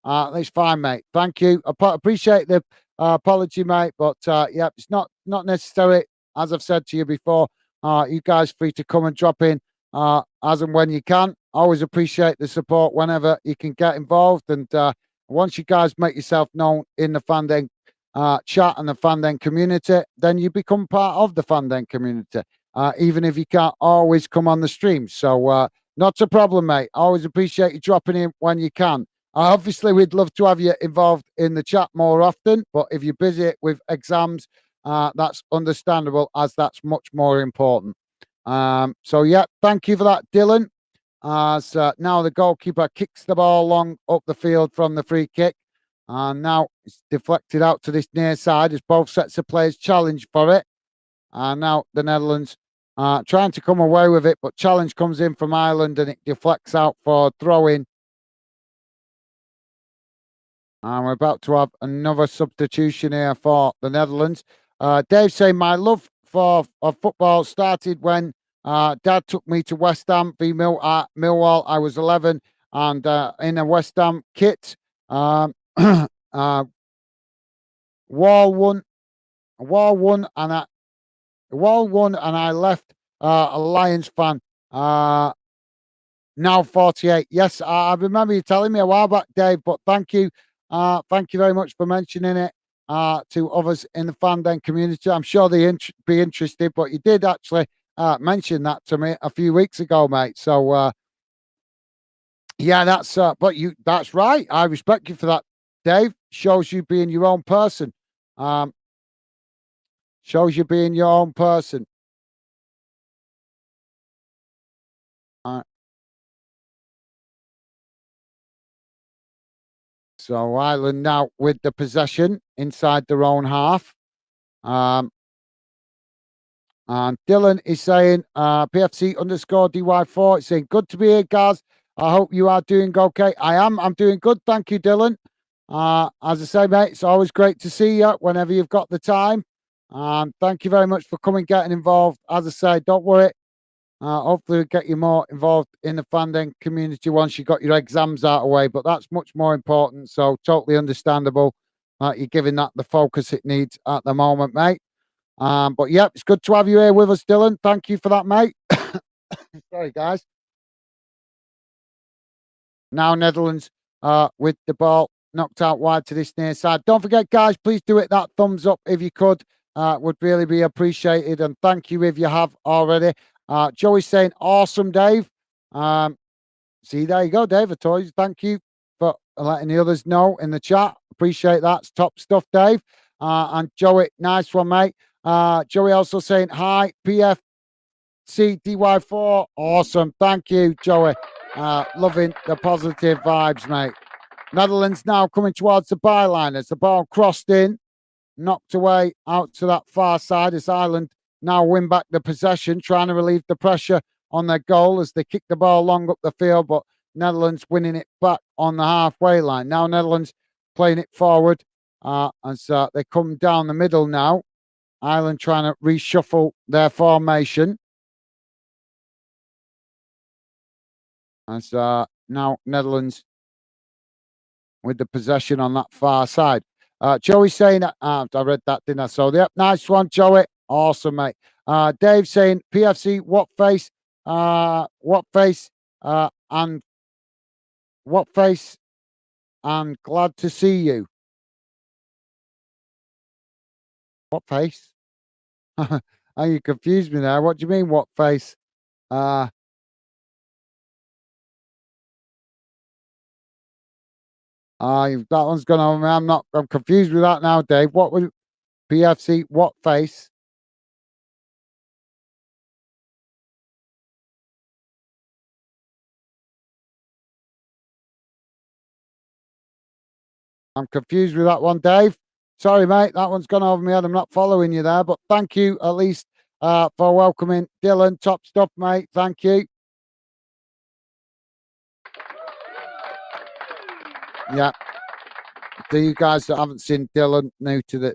that's fine, mate. Thank you. I appreciate the apology, mate. But yeah, it's not necessary. As I've said to you before, you guys free to come and drop in as and when you can. Always appreciate the support whenever you can get involved. And once you guys make yourself known in the Fanden chat and the Fanden community, then you become part of the Fanden community. Even if you can't always come on the stream. So not a problem, mate. Always appreciate you dropping in when you can. Obviously, we'd love to have you involved in the chat more often, but if you're busy with exams, that's understandable as that's much more important. So yeah, thank you for that, Dylan. As now the goalkeeper kicks the ball long up the field from the free kick. And now it's deflected out to this near side as both sets of players challenge for it. And now the Netherlands trying to come away with it, but challenge comes in from Ireland and it deflects out for throw-in. And we're about to have another substitution here for the Netherlands. Dave saying, my love for football started when Dad took me to West Ham v Millwall. I was 11 and in a West Ham kit. Wall won, and I left a Lions fan. Now 48. Yes, I remember you telling me a while back, Dave, but thank you. Thank you very much for mentioning it to others in the fandom community. I'm sure they be interested, but you did actually mention that to me a few weeks ago, mate. So yeah, that's right. I respect you for that, Dave. Shows you being your own person. Um, shows you being your own person. Uh, so Ireland now with the possession inside their own half. Um, and Dylan is saying, PFC underscore DY4. It's saying, good to be here, guys. I hope you are doing okay. I am. I'm doing good. Thank you, Dylan. As I say, mate, it's always great to see you whenever you've got the time. Thank you very much for coming, getting involved. As I say, don't worry. Hopefully, we'll get you more involved in the fandom community once you've got your exams out of the way. But that's much more important. So, totally understandable. You're giving that the focus it needs at the moment, mate. But yeah, it's good to have you here with us, Dylan. Thank you for that, mate. Sorry, guys. Now Netherlands with the ball knocked out wide to this near side. Don't forget, guys, please do it that thumbs up if you could. Would really be appreciated. And thank you if you have already. Joey's saying, awesome, Dave. See, there you go, Dave. I told you. Thank you for letting the others know in the chat. Appreciate that. It's top stuff, Dave. And Joey, nice one, mate. Joey also saying, hi, PFCDY4. Awesome. Thank you, Joey. Loving the positive vibes, mate. Netherlands now coming towards the byline as the ball crossed in, knocked away out to that far side as Ireland now win back the possession, trying to relieve the pressure on their goal as they kick the ball long up the field, but Netherlands winning it back on the halfway line. Now Netherlands playing it forward as they come down the middle now. Ireland trying to reshuffle their formation. As now Netherlands with the possession on that far side. Joey saying, I read that, didn't I? So, yep, nice one, Joey. Awesome, mate. Dave saying, PFC, what face, and what face, and glad to see you. What face? Oh, you confused me there. What do you mean, what face? Uh, that one's gone on me. I'm confused with that now, Dave. What would PFC, what face? I'm confused with that one, Dave. Sorry, mate. That one's gone over my head. I'm not following you there, but thank you at least for welcoming Dylan. Top stuff, mate. Thank you. Yeah. To you guys that haven't seen Dylan, new to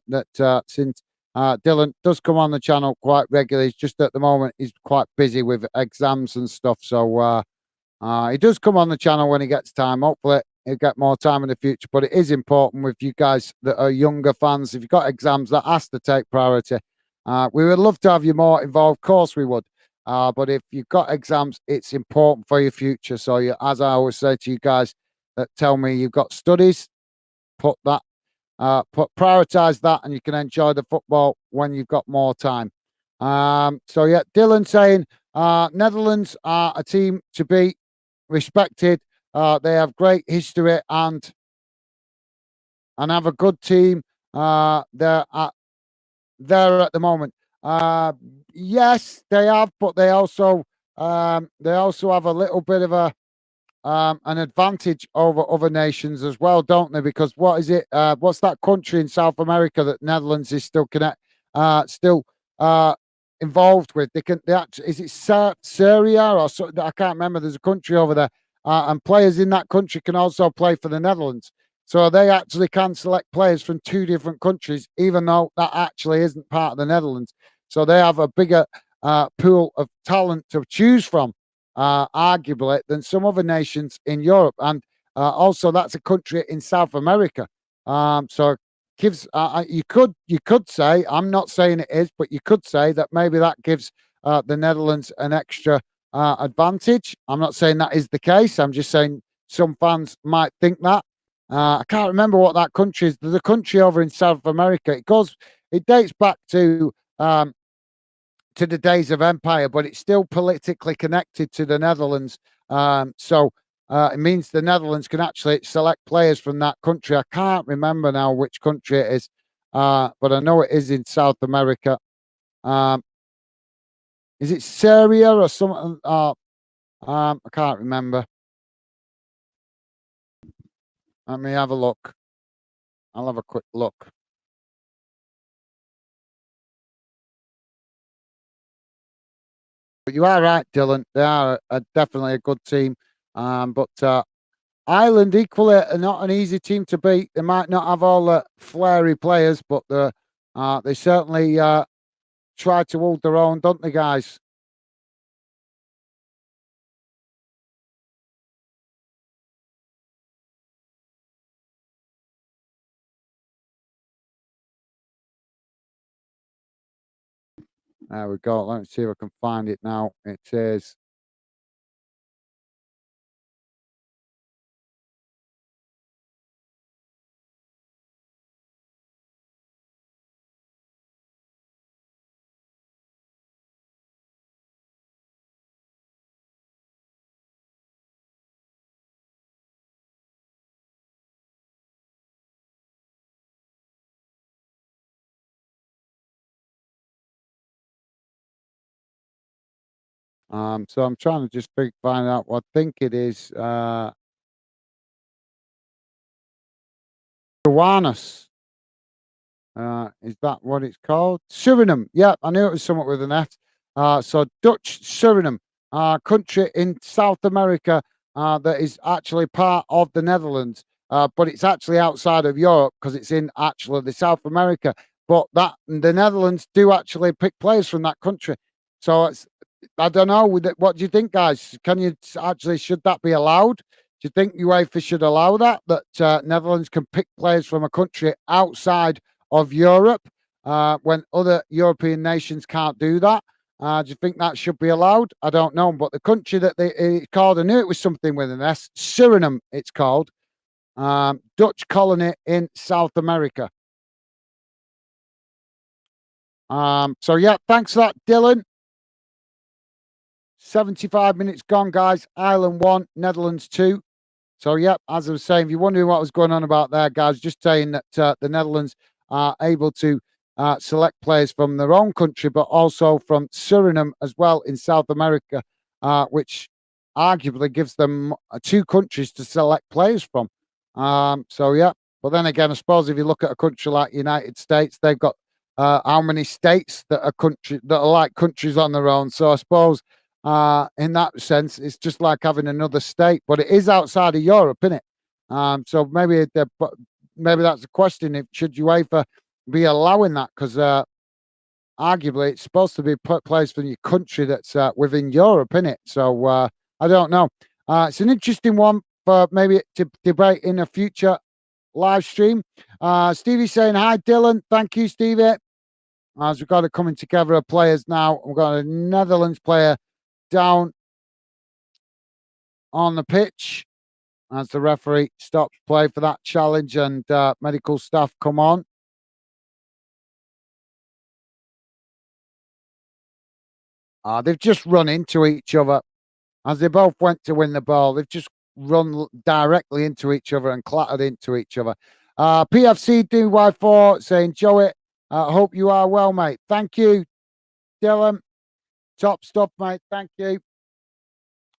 since Dylan does come on the channel quite regularly. It's just at the moment he's quite busy with exams and stuff. So he does come on the channel when he gets time. Hopefully he'll get more time in the future. But it is important with you guys that are younger fans. If you've got exams, that has to take priority. We would love to have you more involved. Of course we would. But if you've got exams, it's important for your future. So as I always say to you guys that tell me you've got studies, put that, prioritize that, and you can enjoy the football when you've got more time. So yeah, Dylan saying Netherlands are a team to be respected. They have great history and have a good team. They're at the moment. Yes, they have, but they also have a little bit of an advantage over other nations as well, don't they? Because what is it? What's that country in South America that Netherlands is still involved with? Is it Syria or so? I can't remember. There's a country over there, and players in that country can also play for the Netherlands. So they actually can select players from two different countries, even though that actually isn't part of the Netherlands. So they have a bigger pool of talent to choose from, arguably, than some other nations in Europe. And also, that's a country in South America. So gives you could say, I'm not saying it is, but you could say that maybe that gives the Netherlands an extra advantage. I'm not saying that is the case. I'm just saying some fans might think that. I can't remember what that country is. There's a country over in South America. It dates back to the days of empire, but it's still politically connected to the Netherlands. It means the Netherlands can actually select players from that country. I can't remember now which country it is, but I know it is in South America. Um, is it Syria or something? I can't remember. Let me have a look. I'll have a quick look. But you are right, Dylan. They are definitely a good team. But Ireland equally are not an easy team to beat. They might not have all the flary players, but they certainly try to hold their own, don't they, guys? There we go. Let me see if I can find it now. It says, so I'm trying to just find out what I think it is. Joannes. Is that what it's called? Suriname. Yeah, I knew it was somewhat with an S. So Dutch Suriname, country in South America that is actually part of the Netherlands, but it's actually outside of Europe because it's in actually the South America. But that the Netherlands do actually pick players from that country. So I don't know. What do you think, guys? Can you actually should that be allowed? Do you think UEFA should allow that? That Netherlands can pick players from a country outside of Europe when other European nations can't do that. Do you think that should be allowed? I don't know, but the country that it's called, I knew it was something with an S. Suriname, it's called. Dutch colony in South America. So yeah, thanks for that, Dylan. 75 minutes gone, guys. Ireland 1, Netherlands 2. So, yeah, as I was saying, if you're wondering what was going on about there, guys, just saying that the Netherlands are able to select players from their own country, but also from Suriname as well in South America, which arguably gives them two countries to select players from. So, yeah. But then again, I suppose if you look at a country like United States, they've got how many states that are like countries on their own. So I suppose in that sense, it's just like having another state, but it is outside of Europe, isn't it? So maybe that's a question: if should UEFA be allowing that? Because arguably, it's supposed to be put place from your country that's within Europe, isn't it? So I don't know. It's an interesting one for maybe to debate in a future live stream. Stevie saying hi, Dylan. Thank you, Stevie. As we've got a coming together of players now, we've got a Netherlands player down on the pitch as the referee stops play for that challenge and medical staff come on. They've just run into each other as they both went to win the ball. They've just run directly into each other and clattered into each other. PFC DY4 saying, Joey, hope you are well, mate. Thank you, Dylan. Top stuff, mate. Thank you.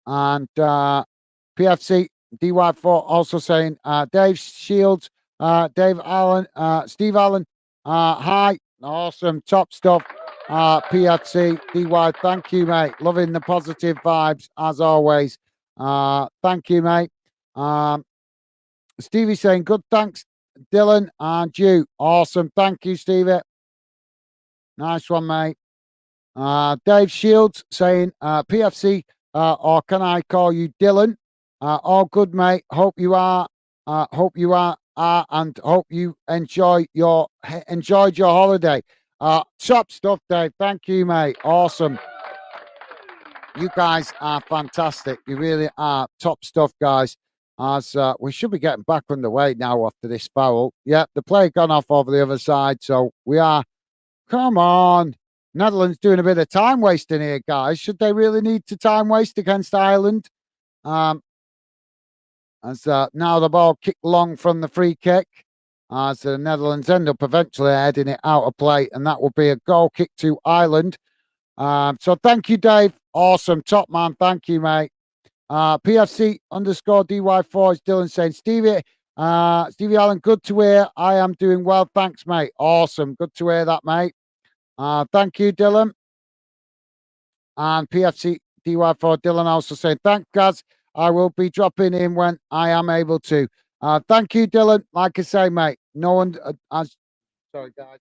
And PFC DY4 also saying, Dave Shields, Dave Allen, Steve Allen, hi. Awesome. Top stuff. PFC DY, thank you, mate. Loving the positive vibes as always. Thank you, mate. Stevie saying, good thanks, Dylan and you. Awesome. Thank you, Stevie. Nice one, mate. Dave Shields saying, PFC, or can I call you Dylan? All good, mate. Hope you are. And hope you enjoyed your holiday. Top stuff, Dave. Thank you, mate. Awesome. You guys are fantastic. You really are top stuff, guys. As we should be getting back underway now after this foul. Yeah, the play gone off over the other side, so we are. Come on, Netherlands doing a bit of time wasting here, guys. Should they really need to time waste against Ireland? Um, as now the ball kicked long from the free kick, as the Netherlands end up eventually heading it out of play, and that will be a goal kick to Ireland. So thank you, Dave. Awesome, top man. Thank you, mate. PFC underscore DY4 is Dylan saying, Stevie Allen, good to hear. I am doing well. Thanks, mate. Awesome. Good to hear that, mate. Thank you, Dylan. And PFC DY4 Dylan also saying, thanks, guys. I will be dropping in when I am able to. Thank you, Dylan. Like I say, mate, no one has. Sorry, guys.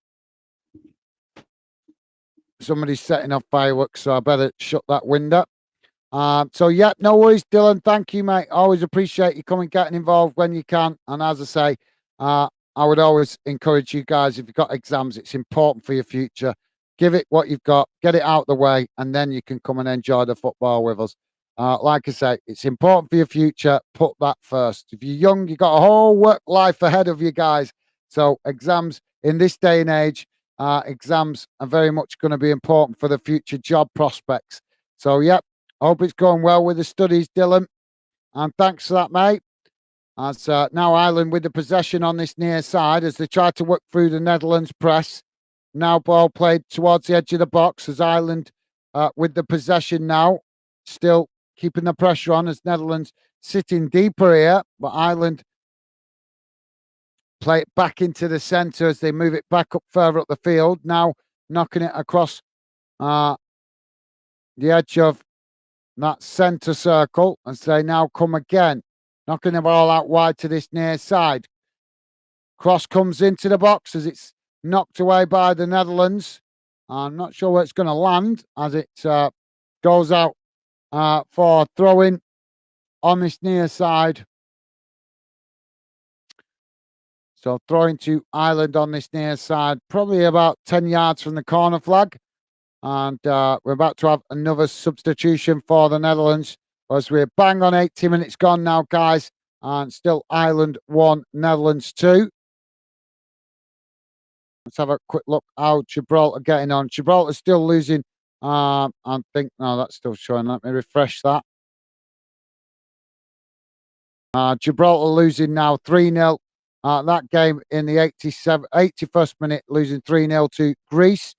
Somebody's setting off fireworks, so I better shut that window. So yeah, no worries, Dylan. Thank you, mate. Always appreciate you coming, getting involved when you can. And as I say, I would always encourage you guys, if you've got exams, it's important for your future. Give it what you've got, get it out of the way, and then you can come and enjoy the football with us. Like I say, it's important for your future. Put that first. If you're young, you've got a whole work life ahead of you guys. So exams in this day and age, exams are very much going to be important for the future job prospects. So, yeah, I hope it's going well with the studies, Dylan. And thanks for that, mate. As now Ireland with the possession on this near side as they try to work through the Netherlands press. Now ball played towards the edge of the box as Ireland with the possession now. Still keeping the pressure on as Netherlands sitting deeper here. But Ireland play it back into the centre as they move it back up further up the field. Now knocking it across the edge of that centre circle as they now come again, knocking the ball out wide to this near side. Cross comes into the box as it's knocked away by the Netherlands. I'm not sure where it's going to land as it goes out for throwing on this near side. So throwing to Ireland on this near side, probably about 10 yards from the corner flag. And we're about to have another substitution for the Netherlands as we're bang on 80 minutes gone now, guys. And still Ireland 1, Netherlands 2. Let's have a quick look how Gibraltar getting on. Gibraltar still losing. I think, no, that's still showing. Let me refresh that. Gibraltar losing now 3-0. That game in the 81st minute, losing 3-0 to Greece.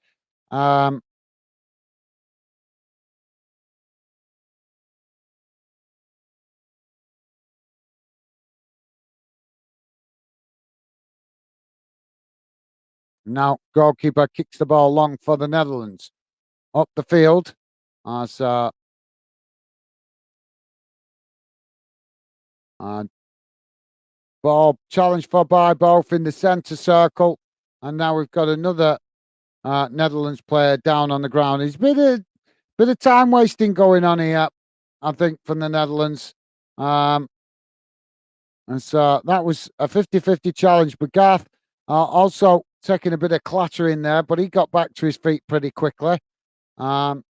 Now goalkeeper kicks the ball long for the Netherlands. Up the field as ball challenged for by both in the centre circle. And now we've got another Netherlands player down on the ground. There's bit of time wasting going on here, I think, from the Netherlands. And so that was a 50-50 challenge. But Garth also taking a bit of clatter in there, but he got back to his feet pretty quickly. So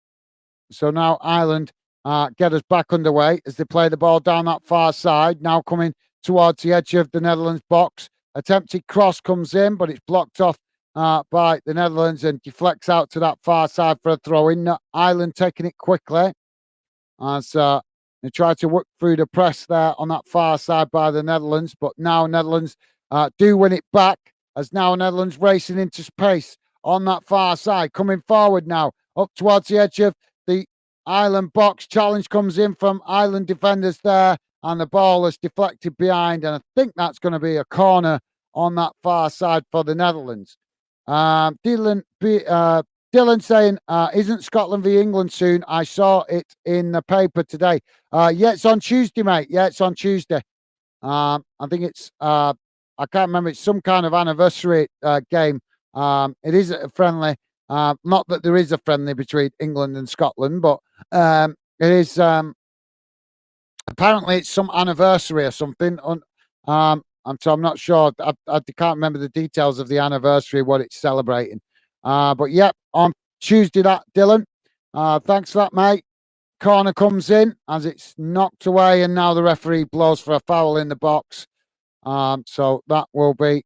now Ireland get us back underway as they play the ball down that far side. Now coming towards the edge of the Netherlands box. Attempted cross comes in, but it's blocked off by the Netherlands and deflects out to that far side for a throw in. Ireland taking it quickly as they try to work through the press there on that far side by the Netherlands. But now Netherlands do win it back as now Netherlands racing into space on that far side. Coming forward now up towards the edge of the Ireland box. Challenge comes in from Ireland defenders there. And the ball is deflected behind. And I think that's going to be a corner on that far side for the Netherlands. Dylan saying, isn't Scotland v England soon? I saw it in the paper today. Yeah, it's on Tuesday, mate. Yeah, it's on Tuesday. I think it's, I can't remember. It's some kind of anniversary game. It is a friendly. Not that there is a friendly between England and Scotland, but it is... apparently, it's some anniversary or something. So I'm not sure. I can't remember the details of the anniversary, what it's celebrating. But yeah, on Tuesday, that Dylan. Thanks for that, mate. corner comes in as it's knocked away, and now the referee blows for a foul in the box. So that will be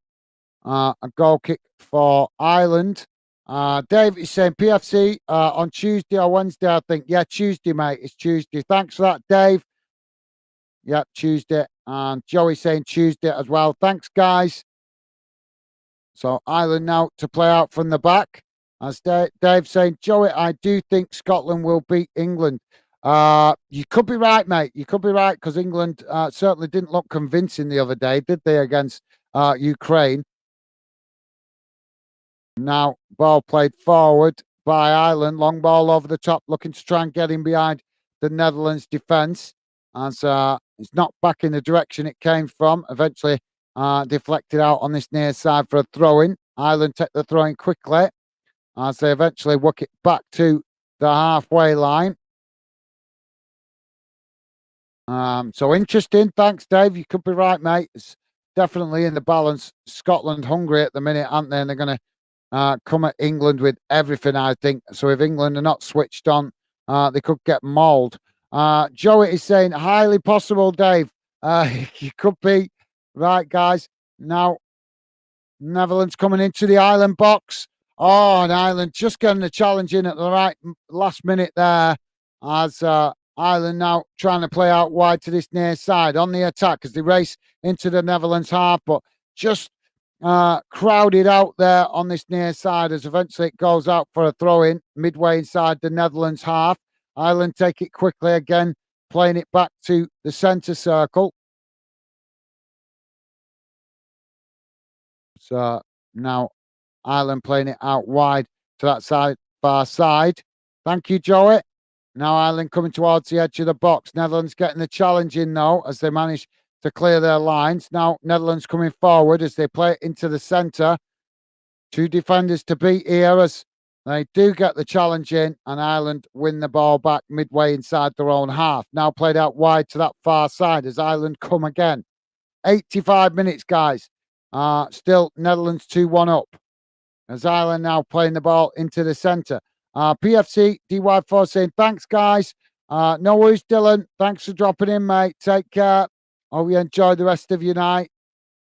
a goal kick for Ireland. Dave is saying PFC on Tuesday or Wednesday, I think. Yeah, Tuesday, mate. It's Tuesday. Thanks for that, Dave. Yep, Tuesday. And Joey saying Tuesday as well. Thanks, guys. So Ireland now to play out from the back. As Dave saying, Joey, I do think Scotland will beat England. You could be right, mate. You could be right, because England certainly didn't look convincing the other day, did they, against Ukraine? Now, ball played forward by Ireland. Long ball over the top, looking to try and get in behind the Netherlands defence. As it's not back in the direction it came from. Eventually deflected out on this near side for a throw-in. Ireland take the throw-in quickly as they eventually work it back to the halfway line. So interesting. Thanks, Dave. You could be right, mate. It's definitely in the balance. Scotland hungry at the minute, aren't they? And they're going to come at England with everything, I think. So if England are not switched on, they could get mauled. Joey is saying, highly possible, Dave. You could be right, guys. Now, Netherlands coming into the Ireland box. Oh, and Ireland just getting the challenge in at the right last minute there, as Ireland now trying to play out wide to this near side on the attack as they race into the Netherlands half, but just crowded out there on this near side as eventually it goes out for a throw-in midway inside the Netherlands half. Ireland take it quickly again, playing it back to the centre circle. So now Ireland playing it out wide to that side, far side. Thank you, Joey. Now Ireland coming towards the edge of the box. Netherlands getting the challenge in, though, as they manage to clear their lines. Now Netherlands coming forward as they play it into the centre. Two defenders to beat here as they do get the challenge in, and Ireland win the ball back midway inside their own half. Now played out wide to that far side as Ireland come again. 85 minutes, guys. Still Netherlands 2-1 up. As Ireland now playing the ball into the centre. PFC DY4 saying, thanks, guys. No worries, Dylan. Thanks for dropping in, mate. Take care. Hope you enjoy the rest of your night.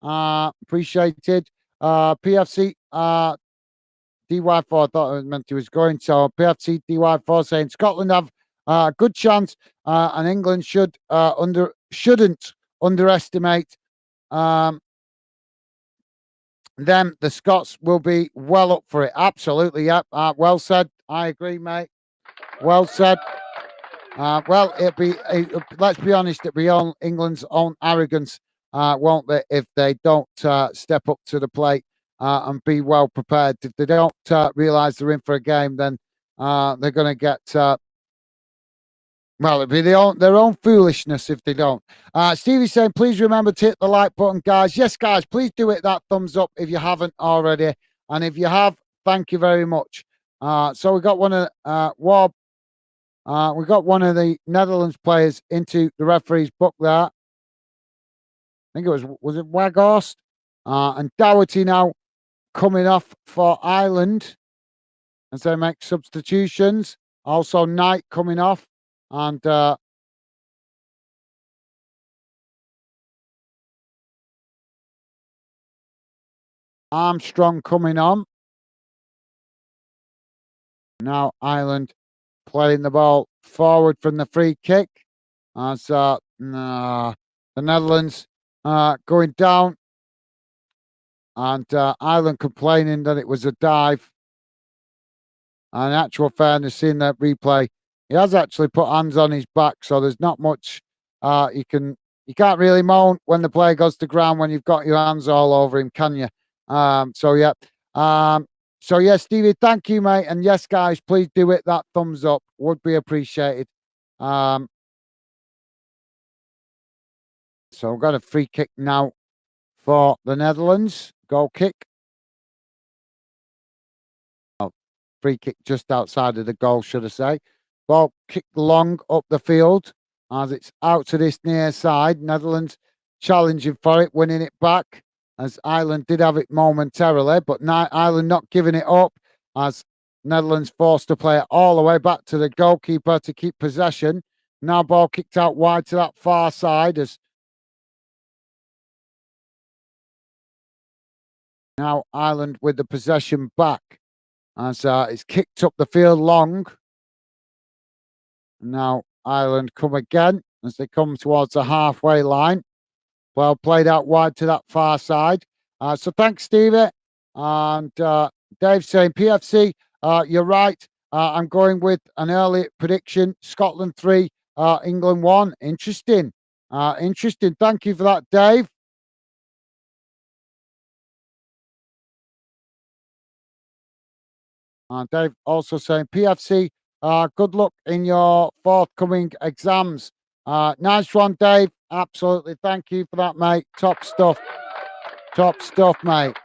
Appreciated. PFC DY4, I thought it meant he was going. So PFC DY4 saying Scotland have a good chance, and England shouldn't underestimate them. The Scots will be well up for it. Absolutely, yep. Well said. I agree, mate. Well said. Well, let's be honest, it'll be on England's own arrogance, won't they, if they don't step up to the plate and be well prepared. If they don't realise they're in for a game, then they're going to get well, it'd be their own foolishness if they don't. Stevie's saying, please remember to hit the like button, guys. Yes, guys, please do hit that thumbs up if you haven't already. And if you have, thank you very much. So we got one of we got one of the Netherlands players into the referee's book there. I think it was it Waghorst? And Doherty now coming off for Ireland as they make substitutions. Also Knight coming off. And Armstrong coming on. Now Ireland playing the ball forward from the free kick. As the Netherlands going down. And Ireland complaining that it was a dive. And in actual fairness, seeing that replay, he has actually put hands on his back, so there's not much you can't really moan when the player goes to ground when you've got your hands all over him, can you? So yeah. So yeah, Stevie, thank you, mate. And yes, guys, please do hit that thumbs up. Would be appreciated. So we've got a free kick now for the Netherlands. Goal kick. Free kick just outside of the goal, should I say. Ball kicked long up the field as it's out to this near side. Netherlands challenging for it, winning it back as Ireland did have it momentarily, but Ireland not giving it up as Netherlands forced to play it all the way back to the goalkeeper to keep possession. Now ball kicked out wide to that far side as now Ireland with the possession back as it's kicked up the field long. Now Ireland come again as they come towards the halfway line. Well played out wide to that far side. So thanks, Stevie. And Dave saying, PFC, you're right. I'm going with an early prediction. Scotland 3, England 1. Interesting. Interesting. Thank you for that, Dave. And Dave also saying, PFC, good luck in your forthcoming exams. Nice one, Dave. Absolutely. Thank you for that, mate. Top stuff. Top stuff, mate.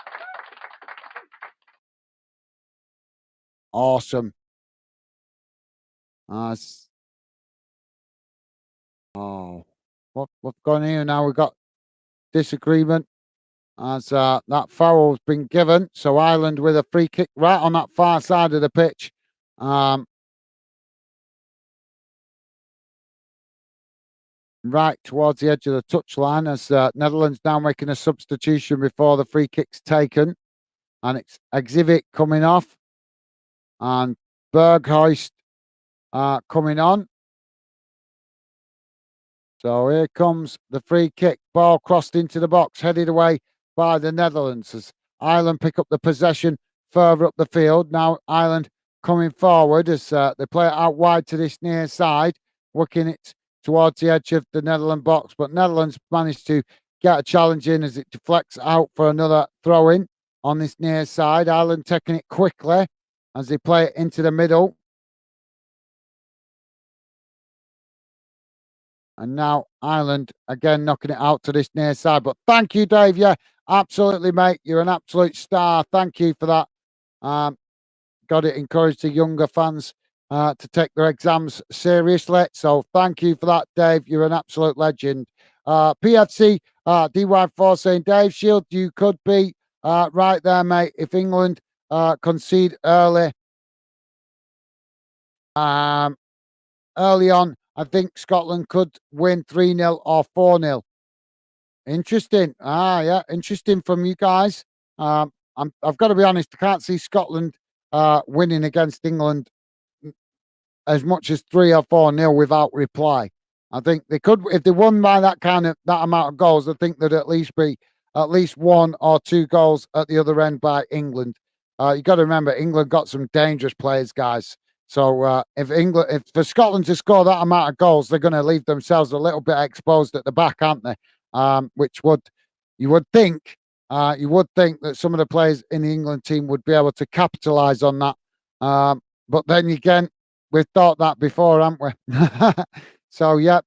Awesome. Oh, what's going on here now? We've got disagreement as that foul's been given. So Ireland with a free kick right on that far side of the pitch. Right towards the edge of the touchline as Netherlands now making a substitution before the free kick's taken. And it's Exhibit coming off and Berghuis coming on. So here comes the free kick. Ball crossed into the box, headed away by the Netherlands as Ireland pick up the possession further up the field. Now Ireland coming forward as they play it out wide to this near side, working it towards the edge of the Netherlands box. But Netherlands managed to get a challenge in as it deflects out for another throw-in on this near side. Ireland taking it quickly as they play it into the middle. And now Ireland again knocking it out to this near side. But thank you, Dave. Yeah, absolutely, mate. You're an absolute star. Thank you for that. Got to encourage the younger fans to take their exams seriously. So thank you for that, Dave. You're an absolute legend. PFC DY4 saying, Dave Shield, you could be right there, mate. If England concede early on, I think Scotland could win 3-0 or 4-0. Interesting. Yeah, interesting from you guys. I've got to be honest, I can't see Scotland winning against England as much as 3 or 4-0 without reply. I think they could, if they won by that amount of goals, I think there'd at least be at least 1 or 2 goals at the other end by England. You got to remember, England got some dangerous players, guys. So if for Scotland to score that amount of goals, they're going to leave themselves a little bit exposed at the back, aren't they? Which you would think that some of the players in the England team would be able to capitalise on that. But then again, we've thought that before, haven't we? So yeah,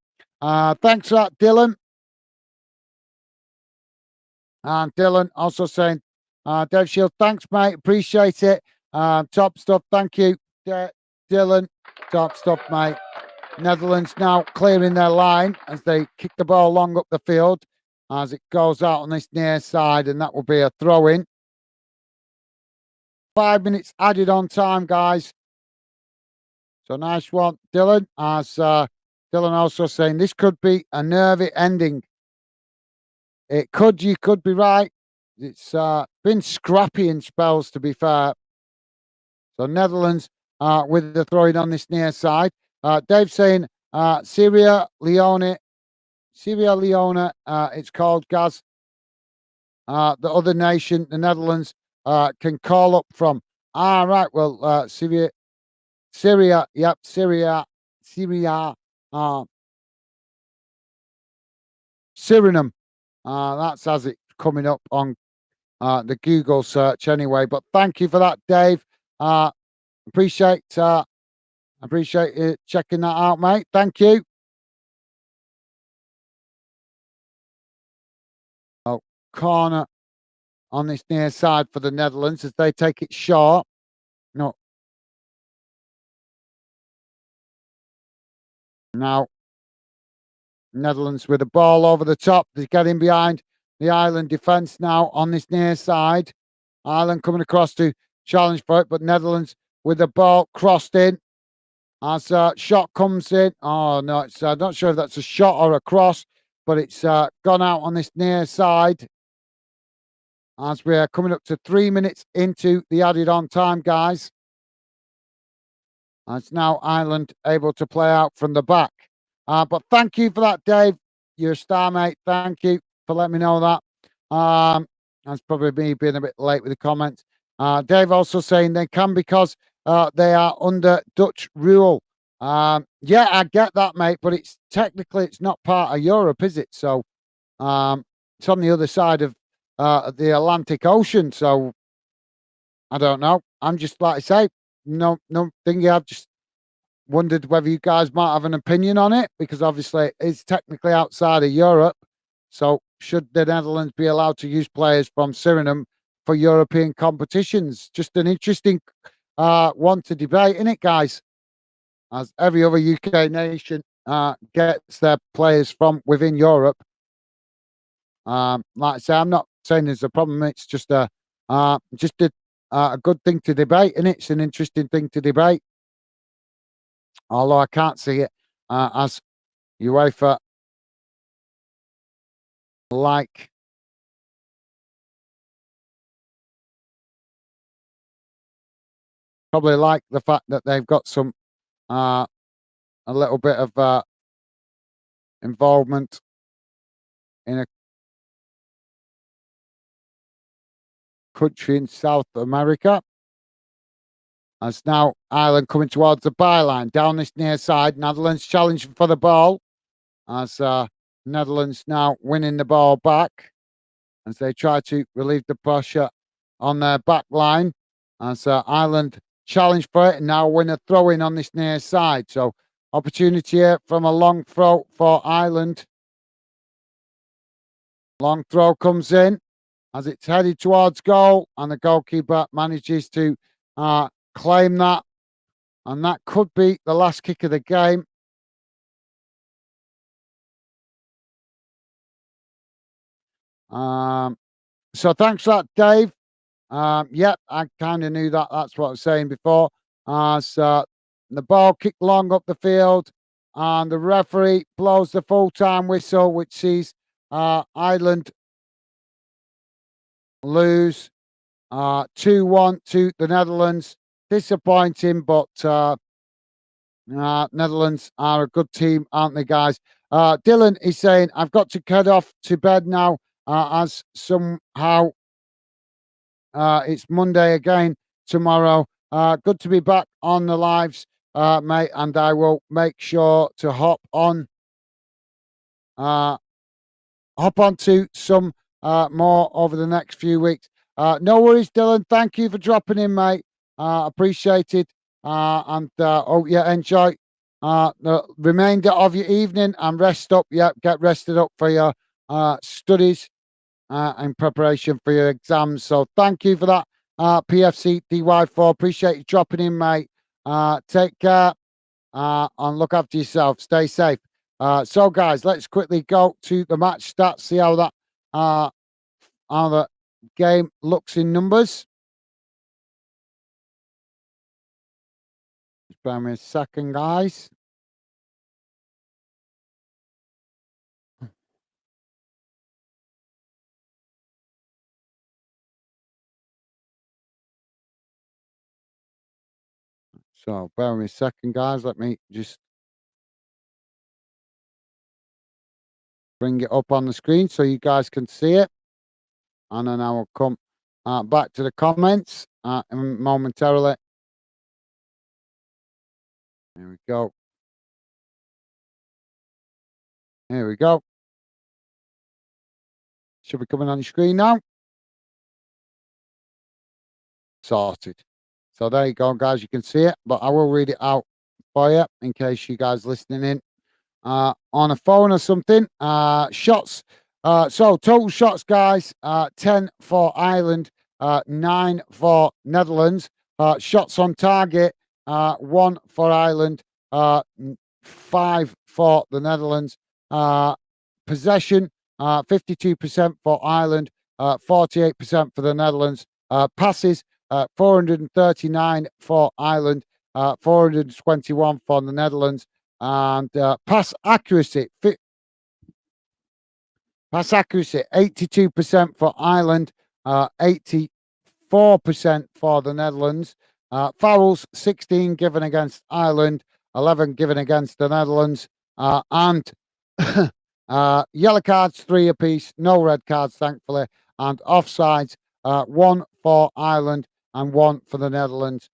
thanks for that, Dylan. And Dylan also saying, Dave Shield, thanks, mate. Appreciate it. Top stuff. Thank you, Dylan. Top stuff, mate. Netherlands now clearing their line as they kick the ball long up the field as it goes out on this near side, and that will be a throw in. 5 minutes added on time, guys. So nice one, Dylan. As Dylan also saying, this could be a nervy ending. It could, you could be right. It's been scrappy in spells, to be fair. So Netherlands with the throwing on this near side. Dave saying Sierra Leone, it's called, Gaz. The other nation, the Netherlands, can call up from. Right, well, Syria, yep, Syria, Suriname. That's as it coming up on the Google search anyway. But thank you for that, Dave. Appreciate you checking that out, mate. Thank you. Oh, corner on this near side for the Netherlands as they take it short. No. Now, Netherlands with the ball over the top. They're getting behind the Ireland defence now on this near side. Ireland coming across to challenge for it, but Netherlands with the ball crossed in. As shot comes in. Oh, no, it's not sure if that's a shot or a cross, but it's gone out on this near side. As we're coming up to 3 minutes into the added on time, guys. It's now Ireland able to play out from the back. But thank you for that, Dave. You're a star, mate. Thank you for letting me know that. That's probably me being a bit late with the comments. Dave also saying they can because they are under Dutch rule. Yeah, I get that, mate, but it's technically it's not part of Europe, is it? So it's on the other side of the Atlantic Ocean. So I don't know. I'm just like I say, no thingy. I've just wondered whether you guys might have an opinion on it because obviously it's technically outside of Europe. So should the Netherlands be allowed to use players from Suriname for European competitions? Just an interesting one to debate, isn't it, guys? As every other UK nation gets their players from within Europe. Like I say, I'm not saying there's a problem. It's just a good thing to debate, and it's an interesting thing to debate. Although I can't see it as UEFA like probably like the fact that they've got some a little bit of involvement in a country in South America. As now Ireland coming towards the byline down this near side. Netherlands challenging for the ball. As Netherlands now winning the ball back as they try to relieve the pressure on their back line. As Ireland challenge for it and now win a throw in on this near side. So opportunity here from a long throw for Ireland. Long throw comes in as it's headed towards goal, and the goalkeeper manages to claim that, and that could be the last kick of the game. So thanks for that, Dave. Yep, I kind of knew that. That's what I was saying before. So the ball kicked long up the field, and the referee blows the full-time whistle, which sees Ireland lose 2-1 to the Netherlands. Disappointing, but Netherlands are a good team, aren't they, guys? Dylan is saying, I've got to head off to bed now as somehow it's Monday again tomorrow. Good to be back on the lives, mate, and I will make sure to hop onto some more over the next few weeks. No worries, Dylan. Thank you for dropping in, mate. Appreciate it. And enjoy the remainder of your evening and rest up. Yeah, get rested up for your studies in preparation for your exams. So thank you for that, PFC DY4. Appreciate you dropping in, mate. Take care and look after yourself. Stay safe. So, guys, let's quickly go to the match stats. See how the game looks in numbers. Just bear me a second, guys. So, bear me a second, guys. Let me just bring it up on the screen so you guys can see it. And then I will come back to the comments momentarily. Here we go. Here we go. Should be coming on the screen now. Sorted. So there you go, guys. You can see it, but I will read it out for you in case you guys listening in on a phone or something. Shots. So total shots, guys. 10 for Ireland, 9 for Netherlands. Shots on target. 1 for Ireland, 5 for the Netherlands. Possession, 52% for Ireland, 48% for the Netherlands. Passes, 439 for Ireland, 421 for the Netherlands, and pass accuracy 82% for Ireland, 84% for the Netherlands. Fouls 16 given against Ireland, 11 given against the Netherlands, and yellow cards 3 apiece, no red cards thankfully, and offsides 1 for Ireland and 1 for the Netherlands.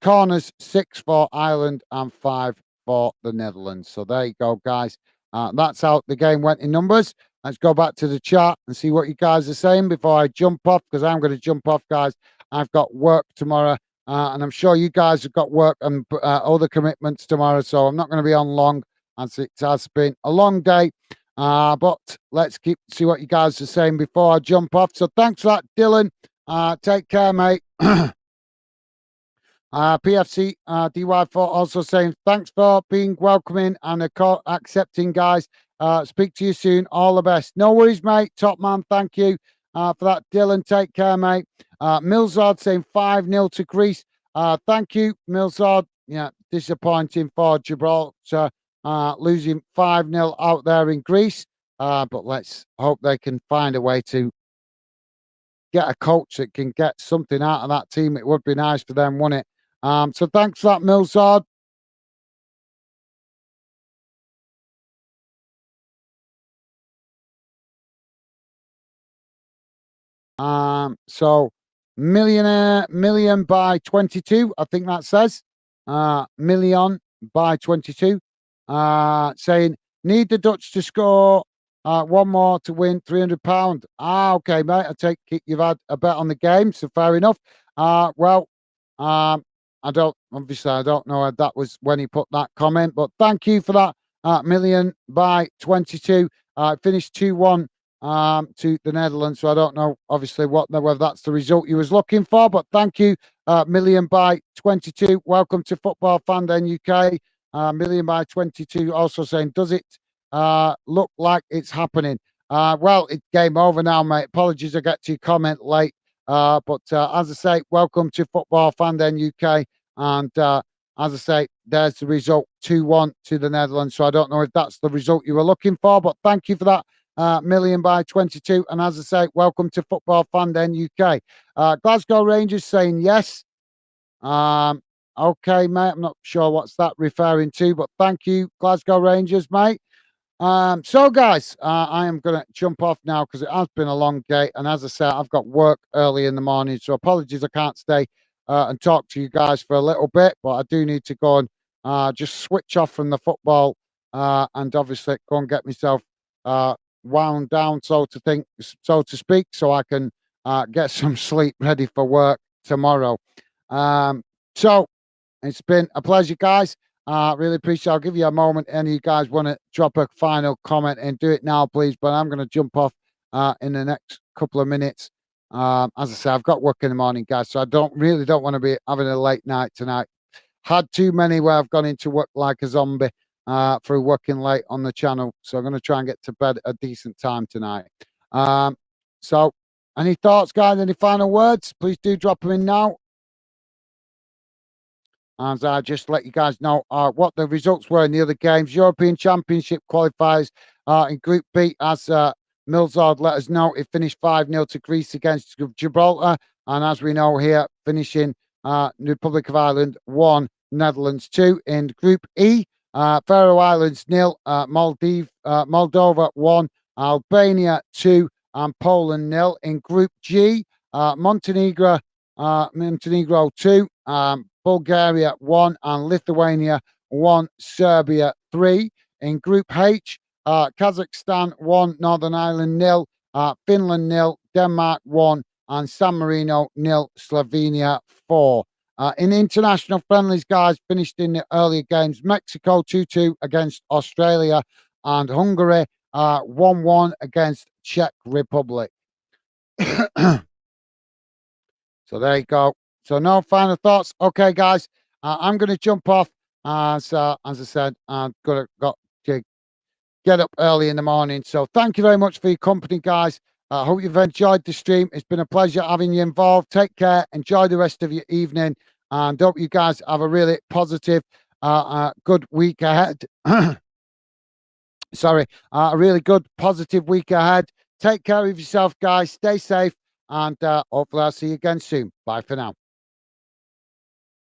Corners 6 for Ireland and 5 for the Netherlands. So there you go, guys. That's how the game went in numbers. Let's go back to the chat and see what you guys are saying before I jump off, because I'm going to jump off, guys. I've got work tomorrow, and I'm sure you guys have got work and other commitments tomorrow, so I'm not going to be on long, as it has been a long day. But let's see what you guys are saying before I jump off. So thanks for that, Dylan. Take care, mate. PFC DY4 also saying thanks for being welcoming and accepting, guys. Speak to you soon. All the best. No worries, mate. Top man. Thank you for that, Dylan. Take care, mate. Milzard saying 5-0 to Greece. Thank you, Milzard. Yeah, disappointing for Gibraltar, losing 5-0 out there in Greece. But let's hope they can find a way to get a coach that can get something out of that team. It would be nice for them, wouldn't it? So thanks for that, Milzard. So million by 22, I think that says. Million by 22. Saying need the Dutch to score one more to win £300. Okay, mate. I take it you've had a bet on the game, so fair enough. Well, I don't know if that was when he put that comment, but thank you for that million by 22. Finished 2-1 to the Netherlands. So I don't know, obviously, whether that's the result you was looking for, but thank you, million by 22. Welcome to Football Fan Den UK. Million by 22 also saying, does it look like it's happening? Well, it's game over now, mate. Apologies, I get to your comment late. But as I say, welcome to Football Fan Den UK. And as I say, there's the result, 2-1 to the Netherlands. So I don't know if that's the result you were looking for, but thank you for that million by 22. And as I say, welcome to Football Fan Den UK. Glasgow Rangers saying yes. Okay, mate. I'm not sure what's that referring to, but thank you, Glasgow Rangers, mate. So guys, I am going to jump off now because it has been a long day. And as I said, I've got work early in the morning. So apologies, I can't stay and talk to you guys for a little bit, but I do need to go and just switch off from the football and obviously go and get myself wound down, so to speak, so I can get some sleep ready for work tomorrow. So it's been a pleasure, guys. Really appreciate it. I'll give you a moment. Any of you guys want to drop a final comment and do it now, please. But I'm going to jump off in the next couple of minutes. As I say, I've got work in the morning, guys, so I don't want to be having a late night tonight. Had too many where I've gone into work like a zombie through working late on the channel. So I'm going to try and get to bed at a decent time tonight. So any thoughts, guys? Any final words? Please do drop them in now. And I just let you guys know what the results were in the other games. European Championship qualifiers in Group B, as Milzard let us know, it finished 5-0 to Greece against Gibraltar. And as we know here, finishing Republic of Ireland 1, Netherlands 2. In Group E, Faroe Islands 0, Moldova 1, Albania 2, and Poland 0. In Group G, Montenegro 2, Bulgaria 1, and Lithuania 1, Serbia 3. In Group H, Kazakhstan 1, Northern Ireland 0, Finland 0, Denmark 1, and San Marino 0, Slovenia 4. In international friendlies, guys, finished in the earlier games, Mexico 2-2 against Australia, and Hungary 1-1 against Czech Republic. So there you go. So no final thoughts. Okay, guys, I'm going to jump off. As I said, I've got to get up early in the morning. So thank you very much for your company, guys. I hope you've enjoyed the stream. It's been a pleasure having you involved. Take care. Enjoy the rest of your evening. And hope you guys have a really positive, good week ahead. Sorry, a really good, positive week ahead. Take care of yourself, guys. Stay safe. And hopefully I'll see you again soon. Bye for now.